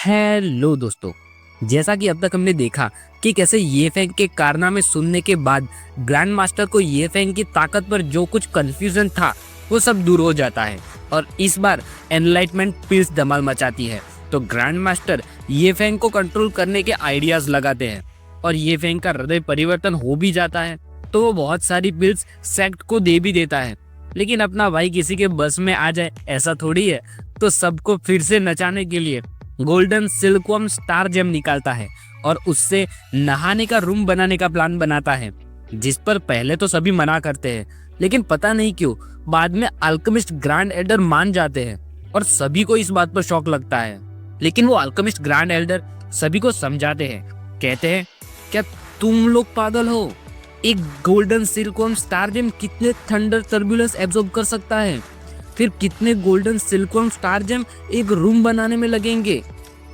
Hello दोस्तों। जैसा कि अब तक हमने देखा कि कैसे ये फेंग के कारनामे सुनने के बाद ग्रैंड मास्टर को ये फेंग की ताकत पर जो कुछ कंफ्यूजन था वो सब दूर हो जाता है और इस बार एनलाइटमेंट पिल्स धमाल मचाती है। तो ग्रैंड मास्टर ये फेंग को कंट्रोल करने के आइडियाज लगाते हैं और ये फेंग का हृदय परिवर्तन हो भी जाता है तो वो बहुत सारी पिल्स सेक्ट को दे भी देता है। लेकिन अपना भाई किसी के बस में आ जाए ऐसा थोड़ी है, तो सबको फिर से नचाने के लिए गोल्डन सिल्कवर्म स्टार जेम निकालता है और उससे नहाने का रूम बनाने का प्लान बनाता है, जिस पर पहले तो सभी मना करते हैं, लेकिन पता नहीं क्यों बाद में अल्केमिस्ट ग्रैंड एल्डर मान जाते हैं और सभी को इस बात पर शौक लगता है। लेकिन वो अल्केमिस्ट ग्रैंड एल्डर सभी को समझाते हैं, कहते हैं क्या तुम लोग पागल हो? एक गोल्डन सिल्कवर्म स्टार जेम कितने थंडर टर्बुलेंस एब्जॉर्ब कर सकता है? फिर कितने गोल्डन सिल्कवर्म स्टार जेम एक रूम बनाने में लगेंगे?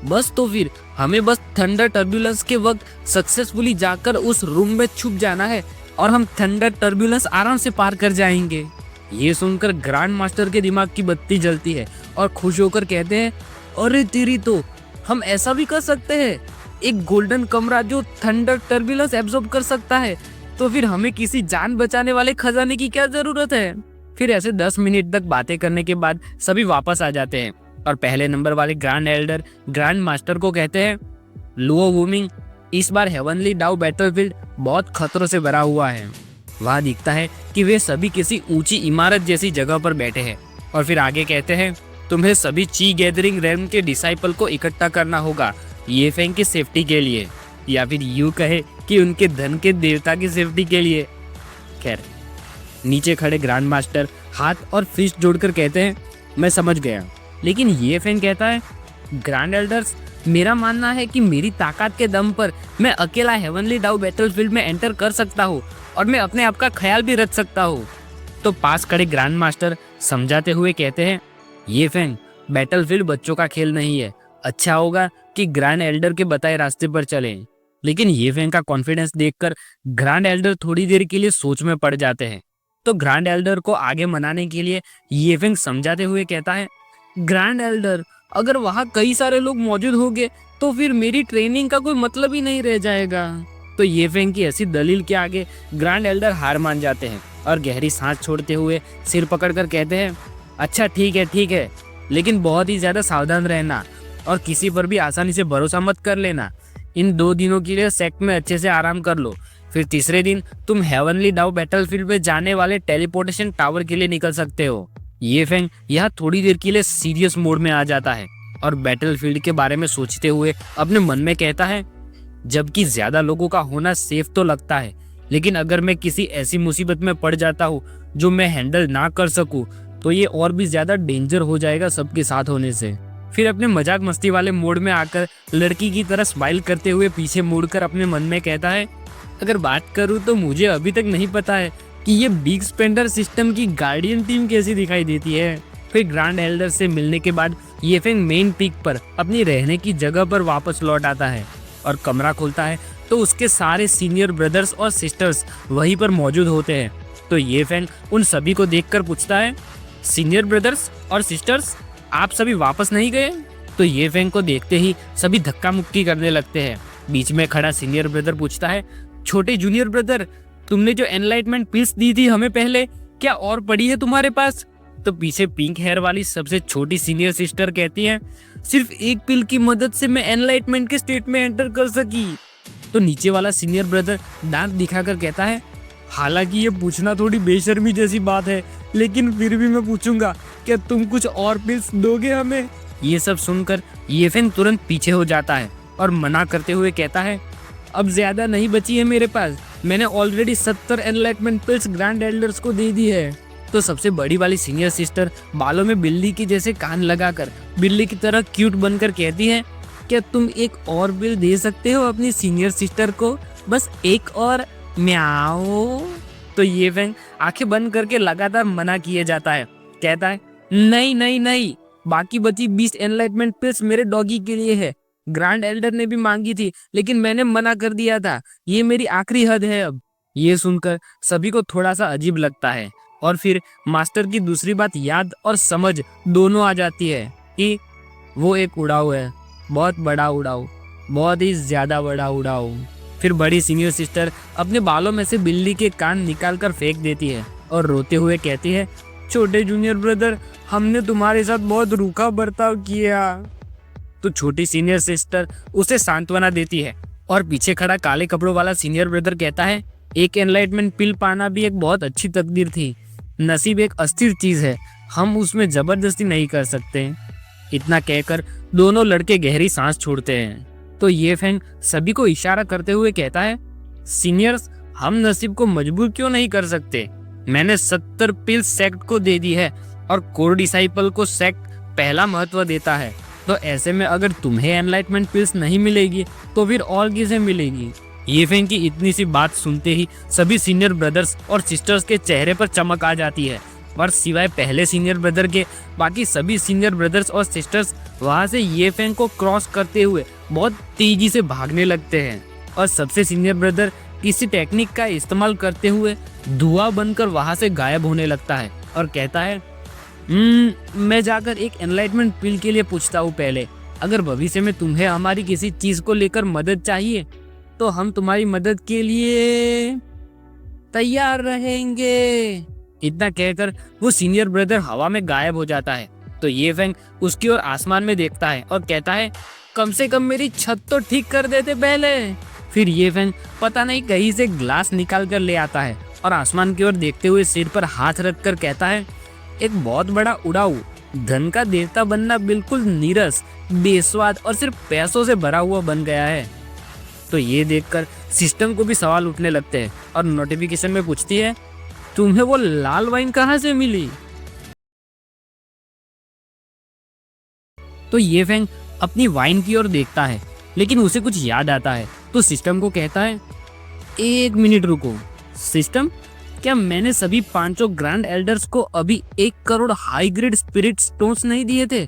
बस तो फिर हमें बस थंडर टर्बुलेंस के वक्त सक्सेसफुली जाकर उस रूम में छुप जाना है और हम थंडर टर्बुलेंस आराम से पार कर जाएंगे। ये सुनकर ग्रैंड मास्टर के दिमाग की बत्ती जलती है और खुश होकर कहते हैं, अरे तेरी तो हम ऐसा भी कर सकते हैं। एक गोल्डन कमरा जो थंडर टर्बुलेंस एब्जॉर्ब कर सकता है, तो फिर हमें किसी जान बचाने वाले खजाने की क्या जरूरत है? फिर ऐसे 10 मिनट तक बातें करने के बाद सभी वापस आ जाते हैं और पहले नंबर वाले ग्रैंड एल्डर ग्रैंड मास्टर को कहते हैं, लुओ वूमिंग, इस बार हेवनली डाउ बैटलफील्ड बहुत खतरों से भरा हुआ है। वहाँ दिखता है कि वे सभी किसी ऊंची इमारत जैसी जगह पर बैठे हैं और फिर आगे कहते हैं, तुम्हें सभी ची गैदरिंग रेल्म के डिसाइपल को इकट्ठा करना होगा ये फेंग की सेफ्टी के लिए, या फिर यूं कहे कि उनके धन के देवता की सेफ्टी के लिए। खैर, नीचे खड़े ग्रैंड मास्टर हाथ और फिस्ट जोड़कर कहते हैं, मैं समझ गया। लेकिन ये फेंग कहता है, ग्रैंड एल्डर्स, मेरा मानना है कि मेरी ताकत के दम पर मैं अकेला हेवनली डाउ बैटलफील्ड में एंटर कर सकता हूँ और मैं अपने आप का ख्याल भी रख सकता हूँ। तो पास खड़े ग्रैंड मास्टर समझाते हुए कहते हैं, ये फेंग, बैटलफील्ड बच्चों का खेल नहीं है। अच्छा होगा कि ग्रैंड एल्डर के बताए रास्ते पर चलें। लेकिन ये फेंग का कॉन्फिडेंस देखकर ग्रैंड एल्डर थोड़ी देर के लिए सोच में पड़ जाते हैं। तो ग्रैंड एल्डर को आगे मनाने के लिए ये फेंग समझाते हुए कहता है, ग्रैंड एल्डर, अगर वहाँ कई सारे लोग मौजूद होंगे तो फिर मेरी ट्रेनिंग का कोई मतलब ही नहीं रह जाएगा। तो ये फेंग की ऐसी दलील के आगे ग्रैंड एल्डर हार मान जाते हैं और गहरी सांस छोड़ते हुए सिर पकड़कर कहते हैं, अच्छा ठीक है, लेकिन बहुत ही ज्यादा सावधान रहना और किसी पर भी आसानी से भरोसा मत कर लेना। इन 2 दिनों के लिए सेक्ट में अच्छे से आराम कर लो, फिर तीसरे दिन तुम हेवनली डाउ बैटलफील्ड में जाने वाले टेलीपोर्टेशन टावर के लिए निकल सकते हो। ये फेंग यहाँ थोड़ी देर के लिए सीरियस मोड में आ जाता है और बैटलफील्ड के बारे में सोचते हुए अपने मन में कहता है, जबकि ज्यादा लोगों का होना सेफ तो लगता है, लेकिन अगर मैं किसी ऐसी मुसीबत में पड़ जाता हूँ जो मैं हैंडल ना कर सकूँ तो ये और भी ज्यादा डेंजर हो जाएगा सबके साथ होने से। फिर अपने मजाक मस्ती वाले मोड में आकर लड़की की तरह स्माइल करते हुए पीछे मुड़कर अपने मन में कहता है, अगर बात करूं तो मुझे अभी तक नहीं पता है कि ये बिग स्पेंडर सिस्टम की गार्डियन टीम कैसी दिखाई देती है। फिर ग्रैंड एल्डर से मिलने के बाद ये फेंग मेन पीक पर अपनी रहने की जगह पर वापस लौट आता है और कमरा खोलता है तो उसके सारे सीनियर ब्रदर्स और सिस्टर्स वहीं पर मौजूद होते हैं। तो ये फेंग उन सभी को देखकर पूछता है, सीनियर ब्रदर्स और सिस्टर्स, आप सभी वापस नहीं गए? तो ये फेंग को देखते ही सभी धक्का मुक्की करने लगते हैं। बीच में खड़ा सीनियर ब्रदर पूछता है, छोटे जूनियर ब्रदर, तुमने जो एनलाइटमेंट पिल्स दी थी हमें पहले, क्या और पड़ी है तुम्हारे पास? तो पीछे पिंक हेयर वाली सबसे छोटी सीनियर सिस्टर कहती है, सिर्फ एक पिल की मदद से मैं एनलाइटमेंट के स्टेट में एंटर कर सकी। तो नीचे वाला सीनियर ब्रदर दांत दिखाकर कहता है, हालांकि ये पूछना थोड़ी बेशर्मी जैसी बात है, लेकिन फिर भी मैं पूछूंगा, क्या तुम कुछ और पिल्स दोगे हमें? ये सब सुनकर ये फेंग तुरंत पीछे हो जाता है और मना करते हुए कहता है, अब ज्यादा नहीं बची है मेरे पास, मैंने already 70 enlightenment pills grand elders को दे दी है। तो सबसे बड़ी वाली सीनियर सिस्टर बालों में बिल्ली की जैसे कान लगाकर बिल्ली की तरह क्यूट बनकर कहती है, क्या तुम एक और बिल दे सकते हो अपनी सीनियर सिस्टर को, बस एक और, म्याओ। तो ये फेंग आंखें बंद करके लगातार मना किए जाता है, कहता है, नहीं, बाकी बची 20 एनलाइटमेंट पिल्स मेरे डॉगी के लिए है। ग्रैंड एल्डर ने भी मांगी थी लेकिन मैंने मना कर दिया था, ये मेरी आखिरी हद है अब। ये सुनकर सभी को थोड़ा सा अजीब लगता है और फिर मास्टर की दूसरी बात याद और समझ दोनों आ जाती है कि वो एक उड़ाऊ है बहुत बड़ा उड़ाऊ, बहुत ही ज्यादा बड़ा उड़ाऊ। फिर बड़ी सीनियर सिस्टर अपने बालों में से बिल्ली के कान निकाल कर फेंक देती है और रोते हुए कहती है, छोटे जूनियर ब्रदर, हमने तुम्हारे साथ बहुत रूखा बर्ताव किया। तो छोटी सीनियर सिस्टर उसे सांत्वना देती है और पीछे खड़ा काले कपड़ों वाला सीनियर ब्रदर कहता है, एक एनलाइटमेंट पिल पाना भी एक बहुत अच्छी तकदीर थी। नसीब एक अस्थिर चीज है, हम उसमें जबरदस्ती नहीं कर सकते। इतना कहकर दोनों लड़के गहरी सांस छोड़ते हैं। तो ये फेंग सभी को इशारा करते हुए कहता है, सीनियर्स, हम नसीब को मजबूर क्यों नहीं कर सकते। मैंने 70 पिल सेक्ट को दे दी है और कोर डिसाइपल को सेक्ट पहला महत्व देता है। तो ऐसे में अगर तुम्हें एनलाइटमेंट पिल्स नहीं मिलेगी तो फिर और किसे मिलेगी। ये फेंग की इतनी सी बात सुनते ही सभी सीनियर ब्रदर्स और सिस्टर्स के चेहरे पर चमक आ जाती है, और सिवाय पहले सीनियर ब्रदर के बाकी सभी सीनियर ब्रदर्स और सिस्टर्स वहां से ये फेंग को क्रॉस करते हुए बहुत तेजी से भागने लगते हैं। और सबसे सीनियर ब्रदर किसी टेक्निक का इस्तेमाल करते हुए धुआं बनकर वहां से गायब होने लगता है और कहता है, मैं जाकर एक एनलाइटमेंट पिल के लिए पूछता हूँ पहले। अगर भविष्य में तुम्हें हमारी किसी चीज को लेकर मदद चाहिए तो हम तुम्हारी मदद के लिए तैयार रहेंगे। इतना कहकर वो सीनियर ब्रदर हवा में गायब हो जाता है। तो ये फेंग उसकी ओर आसमान में देखता है और कहता है, कम से कम मेरी छत तो ठीक कर देते पहले। फिर ये फेंग पता नहीं कहीं से ग्लास निकाल कर ले आता है और आसमान की ओर देखते हुए सिर पर हाथ रख कर कहता है, एक बहुत बड़ा उड़ाऊ धन का देवता बनना बिल्कुल नीरस, बेस्वाद और सिर्फ पैसों से भरा हुआ बन गया है। तो ये देखकर सिस्टम को भी सवाल उठने लगते हैं और नोटिफिकेशन में पूछती है, तुम्हें वो लाल वाइन कहाँ से मिली। तो ये फेंग अपनी वाइन की ओर देखता है, लेकिन उसे कुछ याद आता है। तो सिस्टम को कहता है, एक मिनट रुको सिस्टम, क्या मैंने सभी 5 ग्रैंड एल्डर्स को अभी 1 crore high grade spirit stones नहीं दिए थे?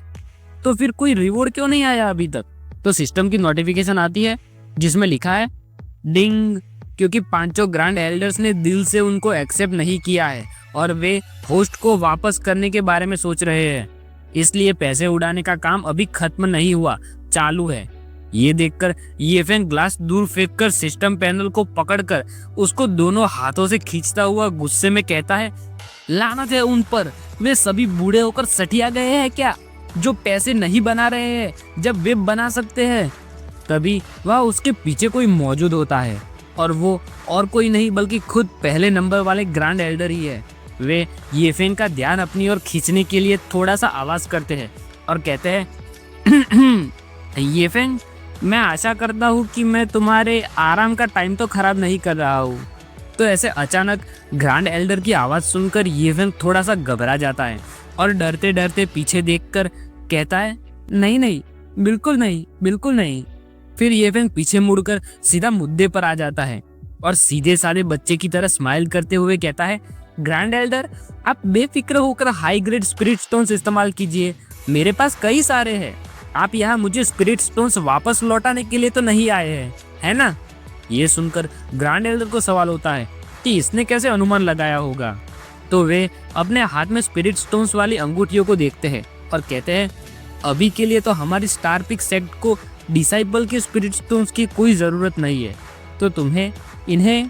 तो फिर कोई रिवॉर्ड क्यों नहीं आया अभी तक? तो सिस्टम की नोटिफिकेशन आती है जिसमें लिखा है, डिंग, क्योंकि 5 ग्रैंड एल्डर्स ने दिल से उनको एक्सेप्ट नहीं किया है और वे होस्ट को वापस करने के बारे में सोच रहे हैं, इसलिए पैसे उड़ाने का काम अभी खत्म नहीं हुआ, चालू है। ये देखकर ये फेंग ग्लास दूर फेंककर सिस्टम पैनल को पकड़कर उसको दोनों हाथों से खींचता हुआ गुस्से में कहता है, लानत है उन पर, वे सभी बूढ़े होकर सठिया गए हैं क्या, जो पैसे नहीं बना रहे हैं जब वे बना सकते हैं। तभी वह उसके पीछे कोई मौजूद होता है और वो और कोई नहीं बल्कि खुद पहले नंबर वाले ग्रैंड एल्डर ही है। वे ये फेंग का ध्यान अपनी ओर खींचने के लिए थोड़ा सा आवाज करते हैं और कहते हैं, ये फेंग, मैं आशा करता हूँ कि मैं तुम्हारे आराम का टाइम तो खराब नहीं कर रहा हूँ। तो ऐसे अचानक ग्रैंड एल्डर की आवाज़ सुनकर ये फेंग थोड़ा सा घबरा जाता है और डरते डरते पीछे देखकर कहता है, नहीं नहीं, बिल्कुल नहीं, बिल्कुल नहीं। फिर ये फेंग पीछे मुड़कर सीधा मुद्दे पर आ जाता है और सीधे साधे बच्चे की तरह स्माइल करते हुए कहता है, ग्रैंड एल्डर, आप बेफिक्र होकर हाई ग्रेड स्पिरिट स्टोन्स इस्तेमाल कीजिए, मेरे पास कई सारे हैं। आप यहाँ मुझे स्पिरिट स्टोन्स वापस लौटाने के लिए तो नहीं आए हैं, है ना? ये सुनकर ग्रैंड एल्डर को सवाल होता है कि इसने कैसे अनुमान लगाया होगा। तो वे अपने हाथ में स्पिरिट स्टोन्स वाली अंगूठियों को देखते हैं और कहते हैं, अभी के लिए तो हमारी स्टार पिक सेक्ट को डिसाइपल के स्पिरिट स्टोन्स की कोई ज़रूरत नहीं है, तो तुम्हें इन्हें।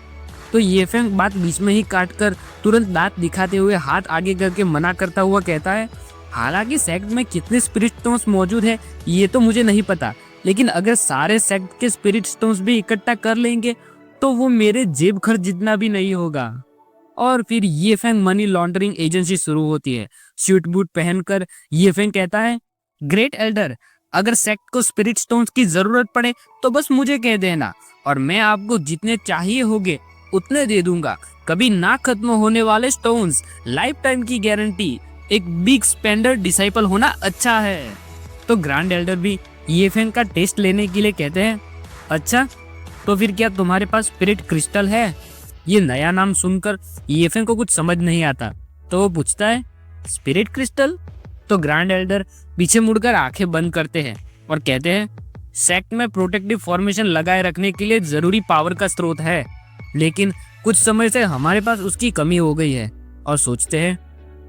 तो ये फेंग बात बीच में ही काटकर तुरंत दांत दिखाते हुए हाथ आगे करके मना करता हुआ कहता है, हालांकि सेक्ट में कितने स्पिरिट स्टोन्स मौजूद है ये तो मुझे नहीं पता, लेकिन अगर सारे सेक्ट के स्पिरिट स्टोन्स भी इकट्ठा कर लेंगे तो वो मेरे जेब खर्च जितना भी नहीं होगा। और फिर ये फेंग मनी लॉन्ड्रिंग एजेंसी शुरू होती है। सूट बूट पहनकर ये फेंग कहता है, ग्रेट एल्डर, अगर सेक्ट को स्पिरिट स्टोन्स की जरूरत पड़े तो बस मुझे कह देना और मैं आपको जितने चाहिए होंगे उतने दे दूंगा। कभी ना खत्म होने वाले स्टोन्स, लाइफ टाइम की गारंटी, एक बिग स्पेंडर डिसाइपल होना अच्छा है। तो ग्रैंड एल्डर भी ये फेंग का टेस्ट लेने के लिए कहते हैं, अच्छा तो फिर क्या तुम्हारे पास स्पिरिट क्रिस्टल है? ये नया नाम सुनकर ये फेंग को कुछ समझ नहीं आता, तो वो पूछता है, स्पिरिट क्रिस्टल? तो ग्रैंड एल्डर पीछे मुड़कर आंखें बंद करते हैं और कहते हैं, सेक्ट में प्रोटेक्टिव फॉर्मेशन लगाए रखने के लिए जरूरी पावर का स्रोत है, लेकिन कुछ समय से हमारे पास उसकी कमी हो गई है। और सोचते हैं,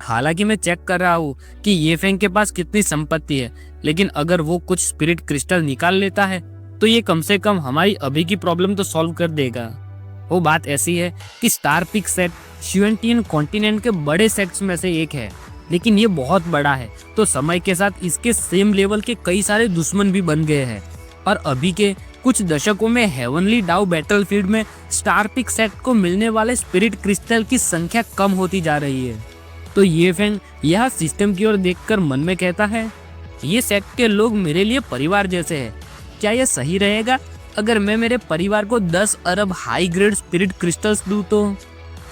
हालांकि मैं चेक कर रहा हूँ कि ये फेंग के पास कितनी संपत्ति है, लेकिन अगर वो कुछ स्पिरिट क्रिस्टल निकाल लेता है तो ये कम से कम हमारी अभी की प्रॉब्लम तो सॉल्व कर देगा। वो बात ऐसी है कि स्टार पिक सेट शिवेंटियन कॉन्टिनेंट के बड़े सेट्स में से एक है, लेकिन ये बहुत बड़ा है, तो समय के साथ इसके सेम लेवल के कई सारे दुश्मन भी बन गए हैं। और अभी के कुछ दशकों में हेवनली डाउ बैटलफील्ड में स्टार पिक सेट को मिलने वाले स्पिरिट क्रिस्टल की संख्या कम होती जा रही है। तो ये फैंग यह सिस्टम की ओर देखकर मन में कहता है, ये सेट के लोग मेरे लिए परिवार जैसे हैं। क्या यह सही रहेगा अगर मैं मेरे परिवार को 10 अरब हाई ग्रेड स्पिरिट क्रिस्टल्स दूं? तो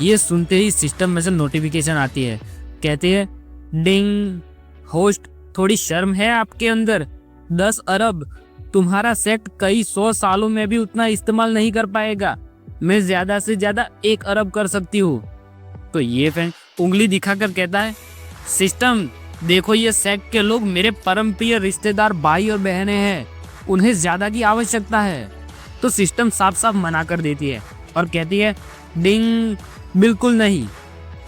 ये सुनते ही सिस्टम में से नोटिफिकेशन आती है, कहती है, डिंग होस्ट, थोड़ी शर्म है आपके अंदर? 10 अरब, तुम्हारा सेट कई 100 सालों में भी उतना इस्तेमाल नहीं कर पाएगा। मैं ज्यादा से ज्यादा 1 अरब कर सकती हूँ। तो ये फैन उंगली दिखाकर कहता है, सिस्टम देखो, ये सेट के लोग मेरे परम प्रिय रिश्तेदार भाई और बहनें हैं, उन्हें ज्यादा की आवश्यकता है। तो सिस्टम साफ साफ मना कर देती है और कहती है, डिंग, बिल्कुल नहीं।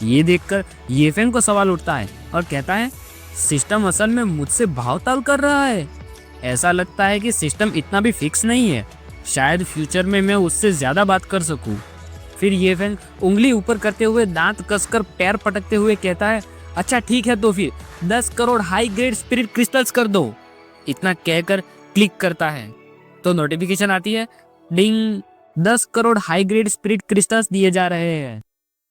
ये देखकर ये फैन को सवाल उठता है और कहता है, सिस्टम असल में मुझसे भावताल कर रहा है। ऐसा लगता है कि सिस्टम इतना भी फिक्स नहीं है, शायद फ्यूचर में मैं उससे ज्यादा बात कर सकूं। फिर ये फैन उंगली ऊपर करते हुए दांत कसकर पैर पटकते हुए कहता है, अच्छा ठीक है, तो फिर 10 crore high grade spirit crystals कर दो। इतना कहकर क्लिक करता है तो नोटिफिकेशन आती है, डिंग, 10 crore high grade spirit crystals दिए जा रहे हैं।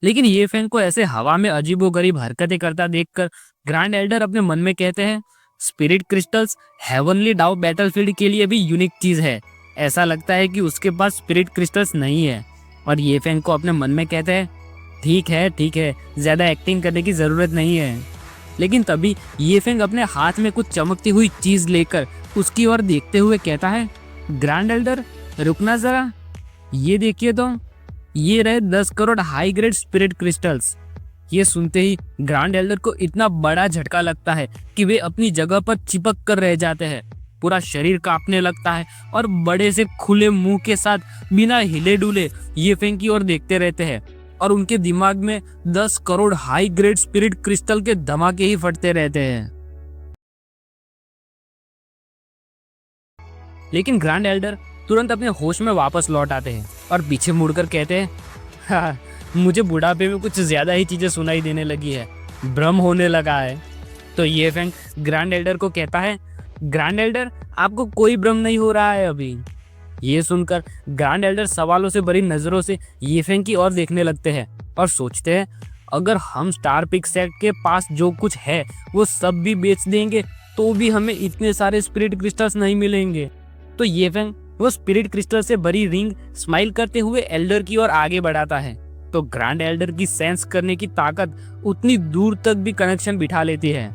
लेकिन ये फैन को ऐसे हवा में अजीबोगरीब हरकतें करता देखकर ग्रैंड एल्डर अपने मन में कहते हैं, स्पिरिट क्रिस्टल्स हेवनली डाउ बैटलफील्ड के लिए भी यूनिक चीज है। ऐसा लगता है कि उसके पास स्पिरिट क्रिस्टल्स नहीं है। और ये फैन को अपने मन में कहते हैं, ठीक है, ज्यादा एक्टिंग करने की जरूरत नहीं है। लेकिन तभी ये फैंग अपने हाथ में कुछ चमकती हुई चीज लेकर उसकी ओर देखते हुए कहता है, ग्रैंड एल्डर, रुकना जरा, ये देखिए तो, ये रहे 10 crore high grade spirit crystals. ये सुनते ही ग्रैंड एल्डर को इतना बड़ा झटका लगता है कि वे अपनी जगह पर चिपक कर रह जाते हैं। पूरा शरीर कांपने लगता है और बड़े से खुले मुंह के साथ बिना हिले डुले ये फैंग की ओर देखते रहते हैं। और उनके दिमाग में 10 crore high grade spirit crystal के धमाके ही फटते रहते हैं। लेकिन ग्रैंड एल्डर तुरंत अपने होश में वापस लौट आते हैं और पीछे मुड़कर कहते हैं, हाँ, मुझे बुढ़ापे में कुछ ज्यादा ही चीजें सुनाई देने लगी है, भ्रम होने लगा है। तो ये फैंग ग्रैंड एल्डर को कहता है, ग्रैंड एल्डर, आपको कोई भ्रम नहीं हो रहा है अभी। ये सुनकर ग्रैंड एल्डर सवालों से भरी नजरों से ये फैंग की ओर देखने लगते हैं और सोचते हैं, अगर हम स्टार पिक सेट के पास जो कुछ है वो सब भी बेच देंगे तो भी हमें इतने सारे स्पिरिट क्रिस्टल्स नहीं मिलेंगे। तो ये फैंग वो स्पिरिट क्रिस्टल से भरी रिंग स्माइल करते हुए एल्डर की ओर आगे बढ़ाता है। तो ग्रैंड एल्डर की सेंस करने की ताकत उतनी दूर तक भी कनेक्शन बिठा लेती है।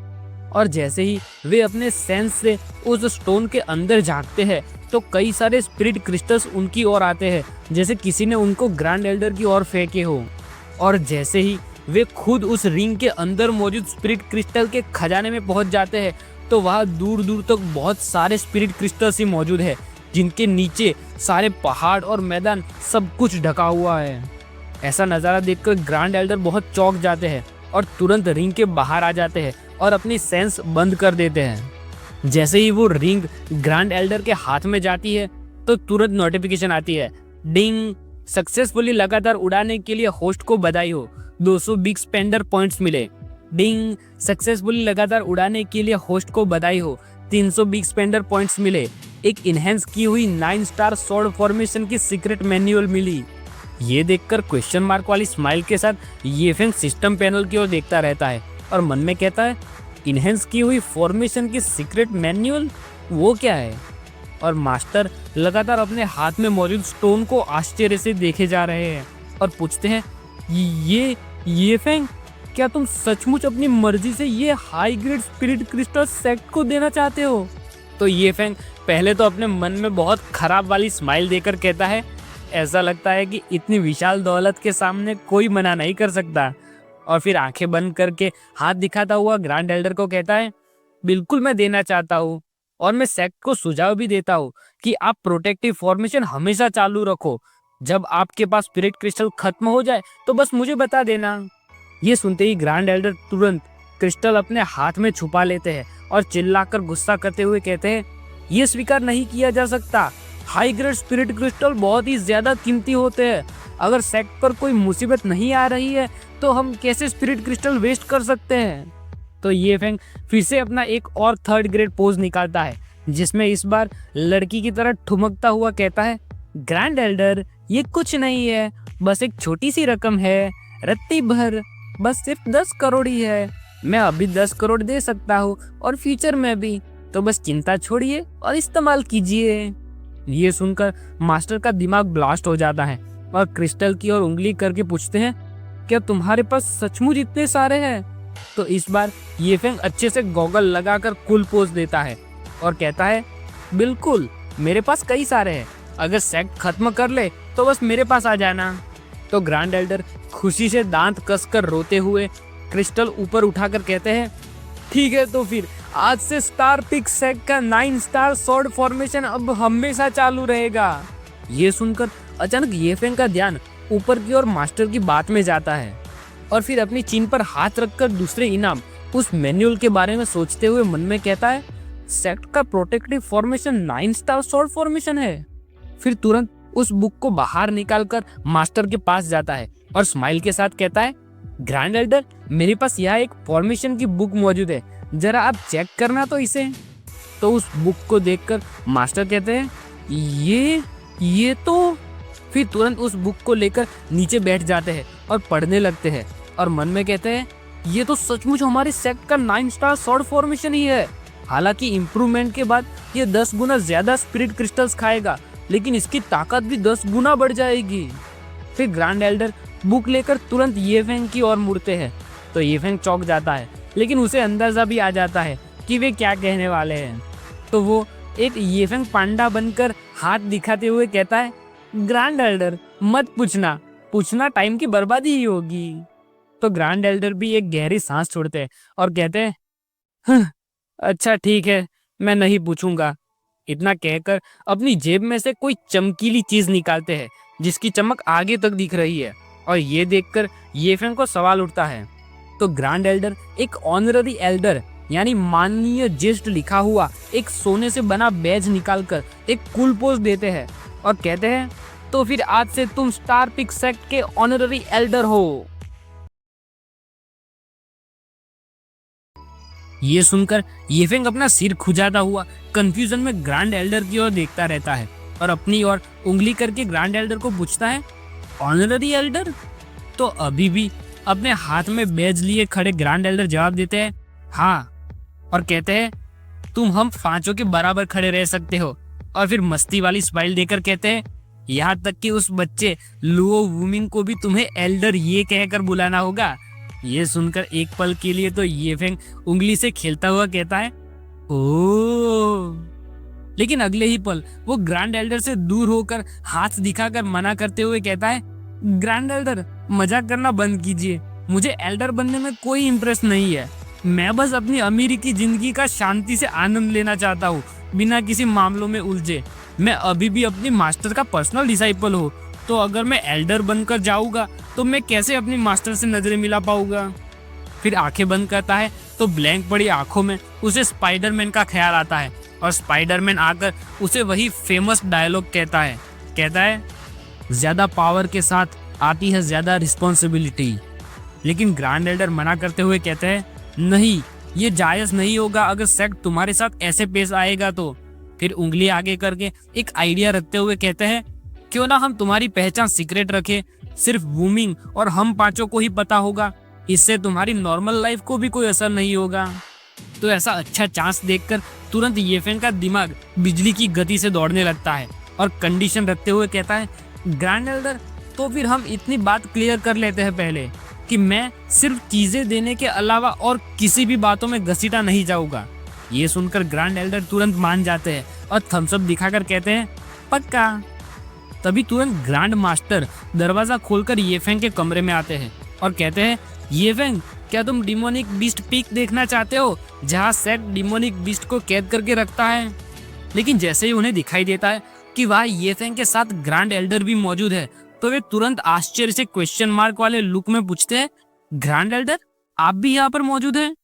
और जैसे ही वे अपने सेंस से उस स्टोन के अंदर झांकते हैं तो कई सारे स्पिरिट क्रिस्टल्स उनकी ओर आते हैं, जैसे किसी ने उनको ग्रैंड एल्डर की ओर फेंके हो। और जैसे ही वे खुद उस रिंग के अंदर मौजूद स्पिरिट क्रिस्टल के खजाने में पहुंच जाते हैं तो वहाँ दूर दूर तक बहुत सारे स्पिरिट क्रिस्टल्स ही मौजूद है, जिनके नीचे सारे पहाड़ और मैदान सब कुछ ढका हुआ है। ऐसा नज़ारा देखकर ग्रैंड एल्डर बहुत चौंक जाते हैं और तुरंत रिंग के बाहर आ जाते हैं और अपनी सेंस बंद कर देते हैं। जैसे ही वो रिंग ग्रैंड एल्डर के हाथ में जाती है तो तुरंत नोटिफिकेशन आती है, डिंग, सक्सेसफुली लगातार उड़ाने के लिए होस्ट को बधाई हो, 200 बिग स्पेंडर पॉइंट्स मिले। डिंग, सक्सेसफुली लगातार उड़ाने के लिए होस्ट को बधाई हो, 300 बिग स्पेंडर पॉइंट्स मिले। एक इनहेंस की हुई 9 स्टार स्वॉर्ड फॉर्मेशन की सीक्रेट मैन्युअल मिली। ये देखकर क्वेश्चन मार्क वाली स्माइल के साथ ये फैंग सिस्टम पैनल की ओर देखता रहता है और मन में कहता है, इनहेंस की हुई फॉर्मेशन की सीक्रेट मैन्युअल, वो क्या है? और मास्टर लगातार अपने हाथ में मौजूद स्टोन को आश्चर्य से देखे जा रहे हैं और पूछते हैं, ये फैंग, क्या तुम सचमुच अपनी मर्जी से ये high grade spirit crystal set को देना चाहते हो? तो ये फैंग पहले तो अपने मन में बहुत खराब वाली स्माइल देकर कहता है, ऐसा लगता है कि इतनी विशाल दौलत के सामने कोई मना नहीं कर सकता। और फिर आंखें बंद करके हाथ दिखाता हुआ ग्रैंड एल्डर को कहता है, बिल्कुल मैं देना चाहता हूँ, और मैं सेक्ट को सुझाव भी देता हूँ कि आप प्रोटेक्टिव फॉर्मेशन हमेशा चालू रखो। जब आपके पास स्पिरिट क्रिस्टल खत्म हो जाए तो बस मुझे बता देना। ये सुनते ही ग्रैंड एल्डर तुरंत क्रिस्टल अपने हाथ में छुपा लेते हैं और चिल्लाकर गुस्सा करते हुए कहते हैं, ये स्वीकार नहीं किया जा सकता। हाई ग्रेड स्पिरिट क्रिस्टल बहुत ही ज्यादा कीमती होते हैं। अगर सेक्ट पर कोई मुसीबत नहीं आ रही है तो हम कैसे स्पिरिट क्रिस्टल वेस्ट कर सकते हैं। तो ये फेंग फिर से अपना एक और थर्ड ग्रेड पोज निकालता है, जिसमें इस बार लड़की की तरह ठुमकता हुआ कहता है, ग्रैंड एल्डर ये कुछ नहीं है, बस एक छोटी सी रकम है, रत्ती भर, बस सिर्फ 10 करोड़ ही है। मैं अभी 10 करोड़ दे सकता हूँ और फ्यूचर में भी, तो बस चिंता छोड़िए और इस्तेमाल कीजिए। ये सुनकर मास्टर का दिमाग ब्लास्ट हो जाता है और क्रिस्टल की ओर उंगली करके पूछते हैं, क्या तुम्हारे पास सचमुच इतने सारे हैं? तो इस बार ये फेंग अच्छे से गॉगल लगाकर कूल पोज देता है और कहता है, बिल्कुल मेरे पास कई सारे हैं, अगर सेक्ट खत्म कर ले तो बस मेरे पास आ जाना। तो ग्रैंड एल्डर खुशी से दांत कसकर रोते हुए क्रिस्टल ऊपर उठाकर कहते हैं, ठीक है तो फिर आज से स्टार पिक सेक्ट का 9 स्टार स्वॉर्ड फॉर्मेशन अब हमेशा चालू रहेगा। ये सुनकर अचानक ये फेंग का ध्यान ऊपर की ओर मास्टर की बात में जाता है और फिर अपनी चीन पर हाथ रखकर दूसरे इनाम उस मैनुअल के बारे में सोचते हुए मन में कहता है, सेक्ट का protective formation 9 star sword formation है। फिर तुरंत उस बुक को बाहर निकालकर मास्टर के पास जाता है और स्माइल के साथ कहता है, ग्रैंड एल्डर मेरे पास यहाँ एक फॉर्मेशन की बुक मौजूद है, जरा आप चेक करना तो इसे। तो उस बुक को देखकर मास्टर कहते हैं, ये तो। फिर तुरंत उस बुक को लेकर नीचे बैठ जाते हैं और पढ़ने लगते हैं और मन में कहते हैं, ये तो सचमुच हमारे सेक्ट का 9 स्टार स्वॉर्ड फॉर्मेशन ही है। हालांकि इम्प्रूवमेंट के बाद ये 10 गुना ज्यादा स्पिरिट क्रिस्टल्स खाएगा, लेकिन इसकी ताकत भी 10 गुना बढ़ जाएगी। फिर ग्रैंड एल्डर बुक लेकर तुरंत ये फेंग की ओर मुड़ते हैं तो ये फेंग चौंक जाता है, लेकिन उसे अंदाजा भी आ जाता है कि वे क्या कहने वाले हैं। तो वो एक ये फेंग पांडा बनकर हाथ दिखाते हुए कहता है, ग्रैंड एल्डर मत पूछना टाइम की बर्बादी ही होगी। तो ग्रैंड एल्डर भी एक गहरी सांस छोड़ते हैं और कहते हैं, अच्छा ठीक है, मैं नहीं पूछूंगा। इतना कहकर अपनी जेब में से कोई चमकीली चीज निकालते हैं जिसकी चमक आगे तक दिख रही है और ये देखकर ये फेंग को सवाल उठता है। तो ग्रैंड एल्डर एक ऑनररी एल्डर यानी माननीय ज्येष्ठ लिखा हुआ एक सोने से बना बैज निकालकर एक कूल पोज देते हैं और कहते हैं, तो फिर आज से तुम स्टार पिक सेक्ट के ऑनररी एल्डर हो। ये सुनकर ये फेंग अपना सिर खुजाता हुआ कंफ्यूजन में ग्रैंड एल्डर की ओर देखता रहता है और अपनी ओर उंगली करके ग्रैंड एल्डर को पूछता है, ऑनररी एल्डर? तो अभी भी अपने हाथ में बैज लिए खड़े ग्रैंड एल्डर जवाब देते हैं, हाँ, और कहते हैं, तुम हम 5 के बराबर खड़े रह सकते हो। और फिर मस्ती वाली स्माइल देकर कहते हैं, यहाँ तक कि उस बच्चे लुओ वुमिंग को भी तुम्हें एल्डर ये कहकर बुलाना होगा। ये सुनकर एक पल के लिए तो ये फेंग उंगली से खेलता हुआ कहता है, ओह, लेकिन अगले ही पल वो ग्रैंड एल्डर से दूर होकर हाथ दिखाकर मना करते हुए कहता है, ग्रैंड एल्डर मजाक करना बंद कीजिए, मुझे एल्डर बनने में कोई इंटरेस्ट नहीं है। मैं बस अपनी अमीरी की जिंदगी का शांति से आनंद लेना चाहता हूँ, बिना किसी मामलों में उलझे। मैं अभी भी अपनी मास्टर का पर्सनल डिसाइपल हूँ, तो अगर मैं एल्डर बनकर जाऊंगा तो मैं कैसे अपनी मास्टर से नजरें मिला पाऊंगा। फिर आंखें बंद करता है तो ब्लैंक पड़ी आंखों में उसे स्पाइडरमैन का ख्याल आता है और स्पाइडरमैन आकर उसे वही फेमस डायलॉग कहता है, ज्यादा पावर के साथ आती है ज्यादा रिस्पॉन्सिबिलिटी। लेकिन ग्रैंड एल्डर मना करते हुए कहते हैं, नहीं, ये जायज नहीं होगा, अगर सेक्ट तुम्हारे साथ ऐसे पेश आएगा तो। फिर उंगली आगे करके एक आइडिया रखते हुए कहते हैं, क्यों ना हम तुम्हारी पहचान सीक्रेट रखें, सिर्फ वूमिंग और हम 5 को ही पता होगा, इससे तुम्हारी नॉर्मल लाइफ को भी कोई असर नहीं होगा। तो ऐसा अच्छा चांस देखकर तुरंत ये फेंग का दिमाग बिजली की गति से दौड़ने लगता है और कंडीशन रखते हुए कहता है, ग्रैंड एल्डर, तो फिर हम इतनी बात क्लियर कर लेते हैं पहले कि मैं सिर्फ चीजें देने के अलावा और किसी भी बातों में घसीटा नहीं जाऊंगा। ये सुनकर ग्रैंड एल्डर तुरंत मान जाते हैं और थम्स अप दिखाकर कहते हैं, पक्का। तभी तुरंत ग्रैंड मास्टर दरवाजा खोलकर ये फेंग के कमरे में आते हैं और कहते हैं, ये फेंग, क्या तुम डिमोनिक बीस्ट पीक देखना चाहते हो, जहाँ सेक्ट डिमोनिक बीस्ट को कैद करके रखता है? लेकिन जैसे ही उन्हें दिखाई देता है कि वहाँ ये फेंग के साथ ग्रैंड एल्डर भी मौजूद है, तो वे तुरंत आश्चर्य से क्वेश्चन मार्क वाले लुक में पूछते हैं, ग्रैंड एल्डर, आप भी यहाँ पर मौजूद हैं?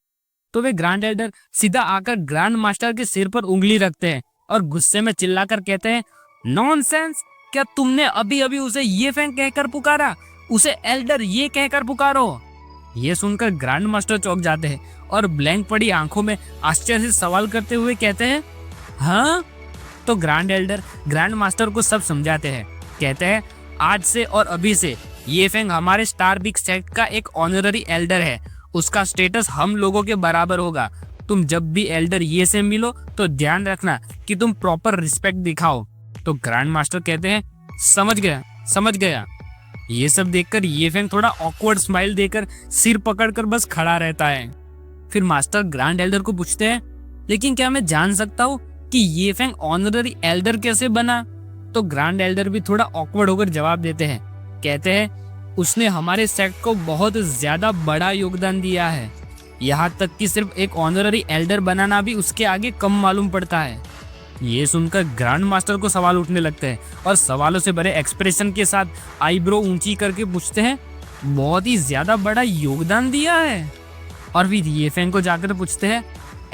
तो वे ग्रैंड एल्डर सीधा आकर ग्रैंड मास्टर के सिर पर उंगली रखते हैं और गुस्से में चिल्लाकर कहते हैं, नॉनसेंस, क्या तुमने अभी अभी उसे ये फैंग कहकर पुकारा? उसे एल्डर ये कहकर पुकारो। ये सुनकर ग्रैंड मास्टर चौंक जाते हैं और ब्लैंक पड़ी आंखों में आश्चर्य से सवाल करते हुए कहते हैं, हाँ? तो ग्रैंड एल्डर ग्रैंड मास्टर को सब समझाते हैं। कहते हैं, आज से और अभी से ये फैंग हमारे स्टार बिग सेक्ट का एक ऑनररी एल्डर है। उसका स्टेटस हम लोगों के बराबर होगा। तुम जब भी एल्डर ये से मिलो तो ध्यान रखना कि तुम प्रॉपर रिस्पेक्ट दिखाओ। तो ग्रैंड मास्टर कहते हैं, समझ गया। ये सब देखकर ये फैंग थोड़ा ऑकवर्ड स्माइल देकर सिर पकड़कर बस खड़ा रहता है। फिर मास्टर ग्रैंड एल्डर को पूछते हैं, लेकिन क्या मैं जान सकता हूँ कि ये फैंग ऑनररी एल्डर कैसे बना? तो ग्रैंड एल्डर भी थोड़ा ऑकवर्ड होकर जवाब देते हैं। कहते हैं, उसने हमारे सेक्ट को बहुत ज्यादा बड़ा योगदान दिया है। यहाँ तक कि सिर्फ एक ऑनररी एल्डर बनाना भी उसके आगे कम मालूम पड़ता है। ये सुनकर ग्रैंड मास्टर को सवाल उठने लगते हैं और सवालों से भरे एक्सप्रेशन के साथ आईब्रो ऊंची करके पूछते हैं, बहुत ही ज्यादा बड़ा योगदान दिया है? और फिर ये फैंग को जाकर पूछते हैं,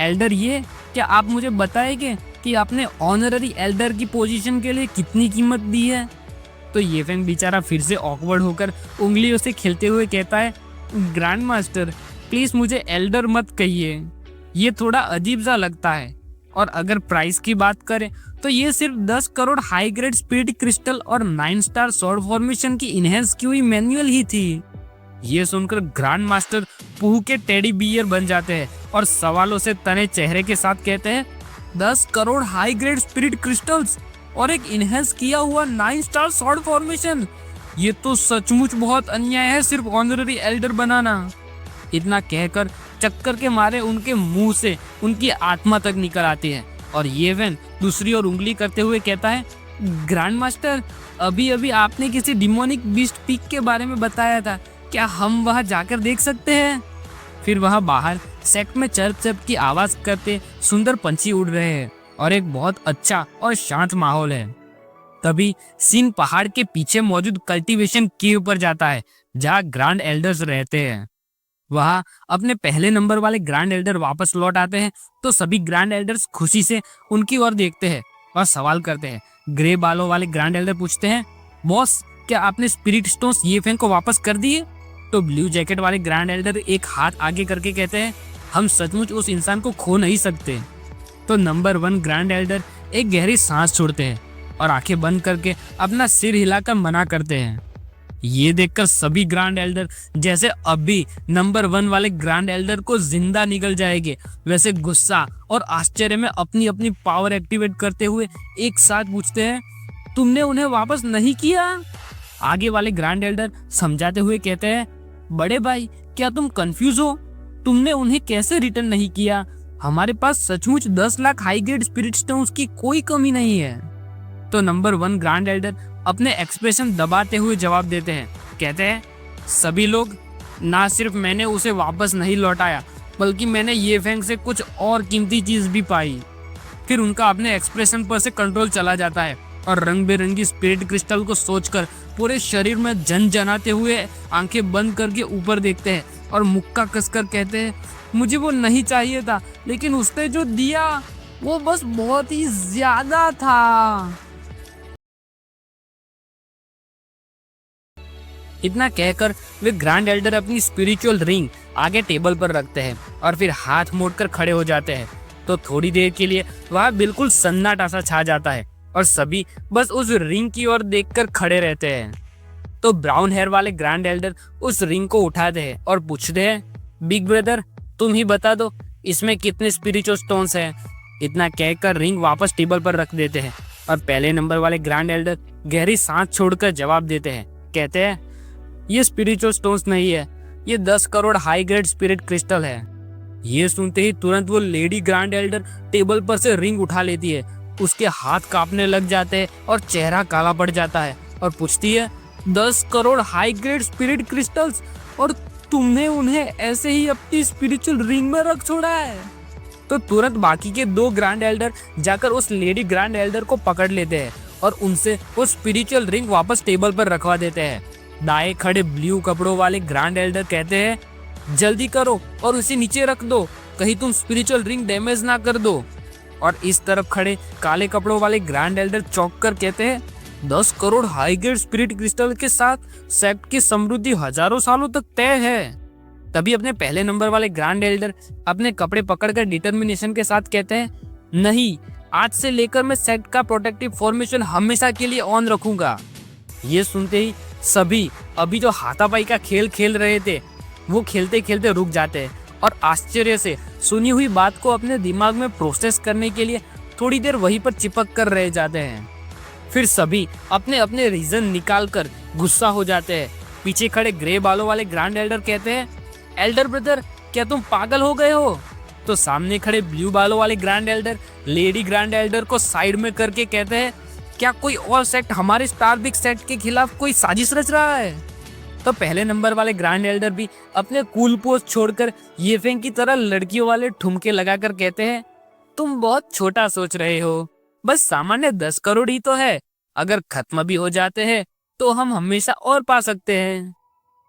एल्डर ये, क्या आप मुझे बताएंगे कि आपने ऑनररी एल्डर की पोजीशन के लिए कितनी कीमत दी है? तो ये फैंग बेचारा फिर से ऑकवर्ड होकर उंगलियों से खेलते हुए कहता है, ग्रैंड मास्टर प्लीज मुझे एल्डर मत कहिए, ये थोड़ा अजीब सा लगता है। और अगर प्राइस की बात करें तो ये सिर्फ 10 crore high grade spirit crystal और 9 स्टार स्वॉर्ड फॉर्मेशन की इनहेंस की हुई मैनुअल ही थी। ये सुनकर ग्रैंड मास्टर पूह के टेडी बियर बन जाते हैं और सवालों से तने चेहरे के साथ कहते हैं, 10 crore high grade spirit crystals और एक इनहेंस किया हुआ 9 स्टार स्वॉर्ड फॉर्मेशन, ये तो सचमुच बहुत अन्याय है सिर्फ ऑनररी एल्डर बनाना। इतना कहकर चक्कर के मारे उनके मुंह से उनकी आत्मा तक निकल आती है और ये फैंग दूसरी ओर उंगली करते हुए कहता है, ग्रैंड मास्टर अभी अभी आपने किसी डिमोनिक बीस्ट पीक के बारे में बताया था, क्या हम वहां जाकर देख सकते हैं? फिर वहां बाहर सेक्ट में चर्प की आवाज करते सुंदर पंछी उड़ रहे हैं और एक बहुत अच्छा और शांत माहौल है। तभी सीन पहाड़ के पीछे मौजूद कल्टीवेशन केव पर जाता है जहाँ ग्रैंड एल्डर्स रहते हैं। वहाँ अपने पहले नंबर वाले ग्रैंड एल्डर वापस लौट आते हैं तो सभी ग्रैंड एल्डर्स खुशी से उनकी ओर देखते हैं और सवाल करते हैं। ग्रे बालों वाले ग्रैंड एल्डर पूछते हैं, बॉस क्या आपने स्पिरिट स्टोन्स ये फैंग को वापस कर दिए? तो ब्लू जैकेट वाले ग्रैंड एल्डर एक हाथ आगे करके कहते हैं, हम सचमुच उस इंसान को खो नहीं सकते। तो नंबर 1 ग्रैंड एल्डर एक गहरी सांस छोड़ते हैं और आंखें बंद करके अपना सिर हिलाकर मना करते हैं। ये देखकर सभी ग्रैंड एल्डर जैसे अभी नंबर 1 वाले ग्रैंड एल्डर को जिंदा निकल जाएंगे वैसे गुस्सा और आश्चर्य में अपनी अपनी पावर एक्टिवेट करते हुए एक साथ पूछते हैं, तुमने उन्हें वापस नहीं किया? आगे वाले ग्रैंड एल्डर समझाते हुए कहते हैं, बड़े भाई क्या तुम कंफ्यूज हो? तुमने उन्हें कैसे रिटर्न नहीं किया? हमारे पास सचमुच 10 lakh high grade spirit stones की कोई कमी नहीं है। तो नंबर 1 ग्रैंड एल्डर अपने एक्सप्रेशन दबाते हुए जवाब देते हैं। कहते हैं, सभी लोग, ना सिर्फ मैंने उसे वापस नहीं लौटाया बल्कि मैंने ये फैंग से कुछ और कीमती चीज भी पाई। फिर उनका अपने एक्सप्रेशन पर से कंट्रोल चला जाता है और रंग बिरंगी स्पिरिट क्रिस्टल को सोचकर पूरे शरीर में झनझनाते हुए आंखें बंद करके ऊपर देखते हैं और मुक्का कसकर कहते हैं, मुझे वो नहीं चाहिए था, लेकिन उसने जो दिया वो बस बहुत ही ज्यादा था। इतना कहकर वे ग्रैंड एल्डर अपनी स्पिरिचुअल रिंग आगे टेबल पर रखते हैं और फिर हाथ मोड़कर खड़े हो जाते हैं। तो थोड़ी देर के लिए वहाँ बिल्कुल सन्नाटा सा छा जाता है और सभी बस उस रिंग की ओर देखकर खड़े रहते हैं। तो ब्राउन हेयर वाले ग्रैंड एल्डर उस रिंग को उठाते हैं और पूछते हैं, बिग ब्रदर तुम ही बता दो इसमें कितने स्पिरिचुअल स्टोन्स हैं? इतना कहकर रिंग वापस टेबल पर रख देते हैं और पहले नंबर वाले ग्रैंड एल्डर गहरी सांस छोड़कर जवाब देते हैं। कहते हैं, ये स्पिरिचुअल स्टोन्स नहीं है, ये 10 crore high grade spirit crystal है। ये सुनते ही तुरंत वो लेडी ग्रैंड एल्डर टेबल पर से रिंग उठा लेती है। उसके हाथ कांपने लग जाते हैं और चेहरा काला पड़ जाता है और पूछती है, 10 crore high grade spirit crystals और तुमने उन्हें ऐसे ही अपनी स्पिरिचुअल रिंग में रख छोड़ा है? तो तुरंत बाकी के 2 ग्रैंड एल्डर जाकर उस लेडी ग्रैंड एल्डर को पकड़ लेते हैं और उनसे वो स्पिरिचुअल रिंग वापस टेबल पर रखवा देते हैं। दाएं खड़े ब्लू कपड़ों वाले ग्रैंड एल्डर कहते हैं, जल्दी करो और उसे नीचे रख दो, कहीं तुम स्पिरिचुअल रिंग डैमेज ना कर दो। और इस तरफ खड़े काले कपड़ों वाले ग्रैंड एल्डर चौंक कर कहते हैं 10 crore high grade spirit crystal के साथ सेक्ट की समृद्धि हजारों सालों तक तय है। तभी अपने पहले नंबर वाले ग्रैंड एल्डर अपने कपड़े पकड़कर डिटर्मिनेशन के साथ कहते हैं नहीं, आज से लेकर मैं सेक्ट का प्रोटेक्टिव फॉर्मेशन हमेशा के लिए ऑन रखूंगा। ये सुनते ही सभी अभी जो हाथापाई का खेल खेल रहे थे वो खेलते खेलते रुक जाते हैं और आश्चर्य से सुनी हुई बात को अपने दिमाग में प्रोसेस करने के लिए थोड़ी देर वहीं पर चिपक कर रह जाते हैं। फिर सभी अपने अपने रीजन निकाल कर गुस्सा हो जाते हैं। पीछे खड़े ग्रे बालों वाले ग्रैंड एल्डर कहते हैं एल्डर ब्रदर, क्या तुम पागल हो गए हो? तो सामने खड़े ब्लू बालों वाले grand Elder lady grand Elder को साइड में करके कहते हैं क्या कोई और सेक्ट हमारे स्टार बिग सेक्ट के खिलाफ कोई साजिश रच रहा है? तो पहले नंबर वाले ग्रैंड एल्डर भी अपने कूल पोस्ट छोड़कर ये फेंग की तरह लड़कियों वाले ठुमके लगाकर कहते हैं तुम बहुत छोटा सोच रहे हो, बस सामान्य 10 करोड़ ही तो है, अगर खत्म भी हो जाते हैं तो हम हमेशा और पा सकते हैं।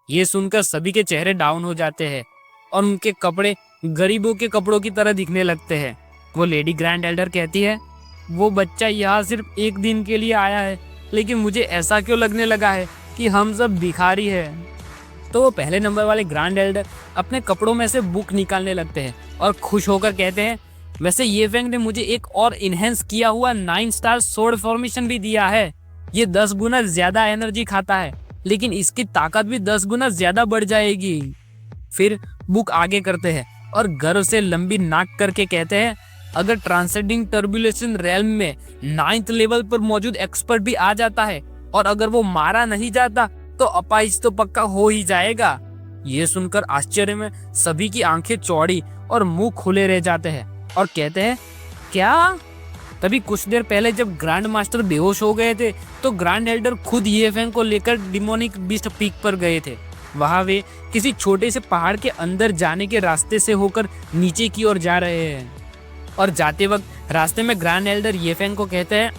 ये सुनकर सभी के चेहरे डाउन हो जाते हैं और उनके कपड़े गरीबों के कपड़ों की तरह दिखने लगते हैं। वो लेडी ग्रैंड एल्डर कहती है वो बच्चा यहाँ सिर्फ एक दिन के लिए आया है, लेकिन मुझे ऐसा क्यों लगने लगा है कि हम सब भिखारी हैं। तो वो पहले नंबर वाले ग्रैंड एल्डर अपने कपड़ों में से बुक निकालने लगते हैं और खुश होकर कहते हैं वैसे ये फेंग ने मुझे एक और इनहेंस किया हुआ 9 स्टार सोर्ड फॉर्मेशन भी दिया है। ये 10 गुना ज्यादा एनर्जी खाता है, लेकिन इसकी ताकत भी 10 गुना ज्यादा बढ़ जाएगी। फिर बुक आगे करते हैं और गर्व से लंबी नाक करके कहते हैं अगर ट्रांसेंडिंग टर्बुलेशन रेल्म में 9th लेवल पर मौजूद एक्सपर्ट भी आ जाता है और अगर वो मारा नहीं जाता तो अपाइज तो पक्का हो ही जाएगा। ये सुनकर आश्चर्य में सभी की आंखें चौड़ी और मुंह खुले रह जाते हैं और कहते हैं क्या? तभी कुछ देर पहले जब ग्रैंड मास्टर बेहोश हो गए थे तो ग्रैंड एल्डर खुद ये फेंग को लेकर डिमोनिक बीस्ट पीक पर गए थे। वहां वे किसी छोटे से पहाड़ के अंदर जाने के रास्ते से होकर नीचे की ओर जा रहे हैं और जाते वक्त रास्ते में ग्रैंड एल्डर ये फेंग को कहते हैं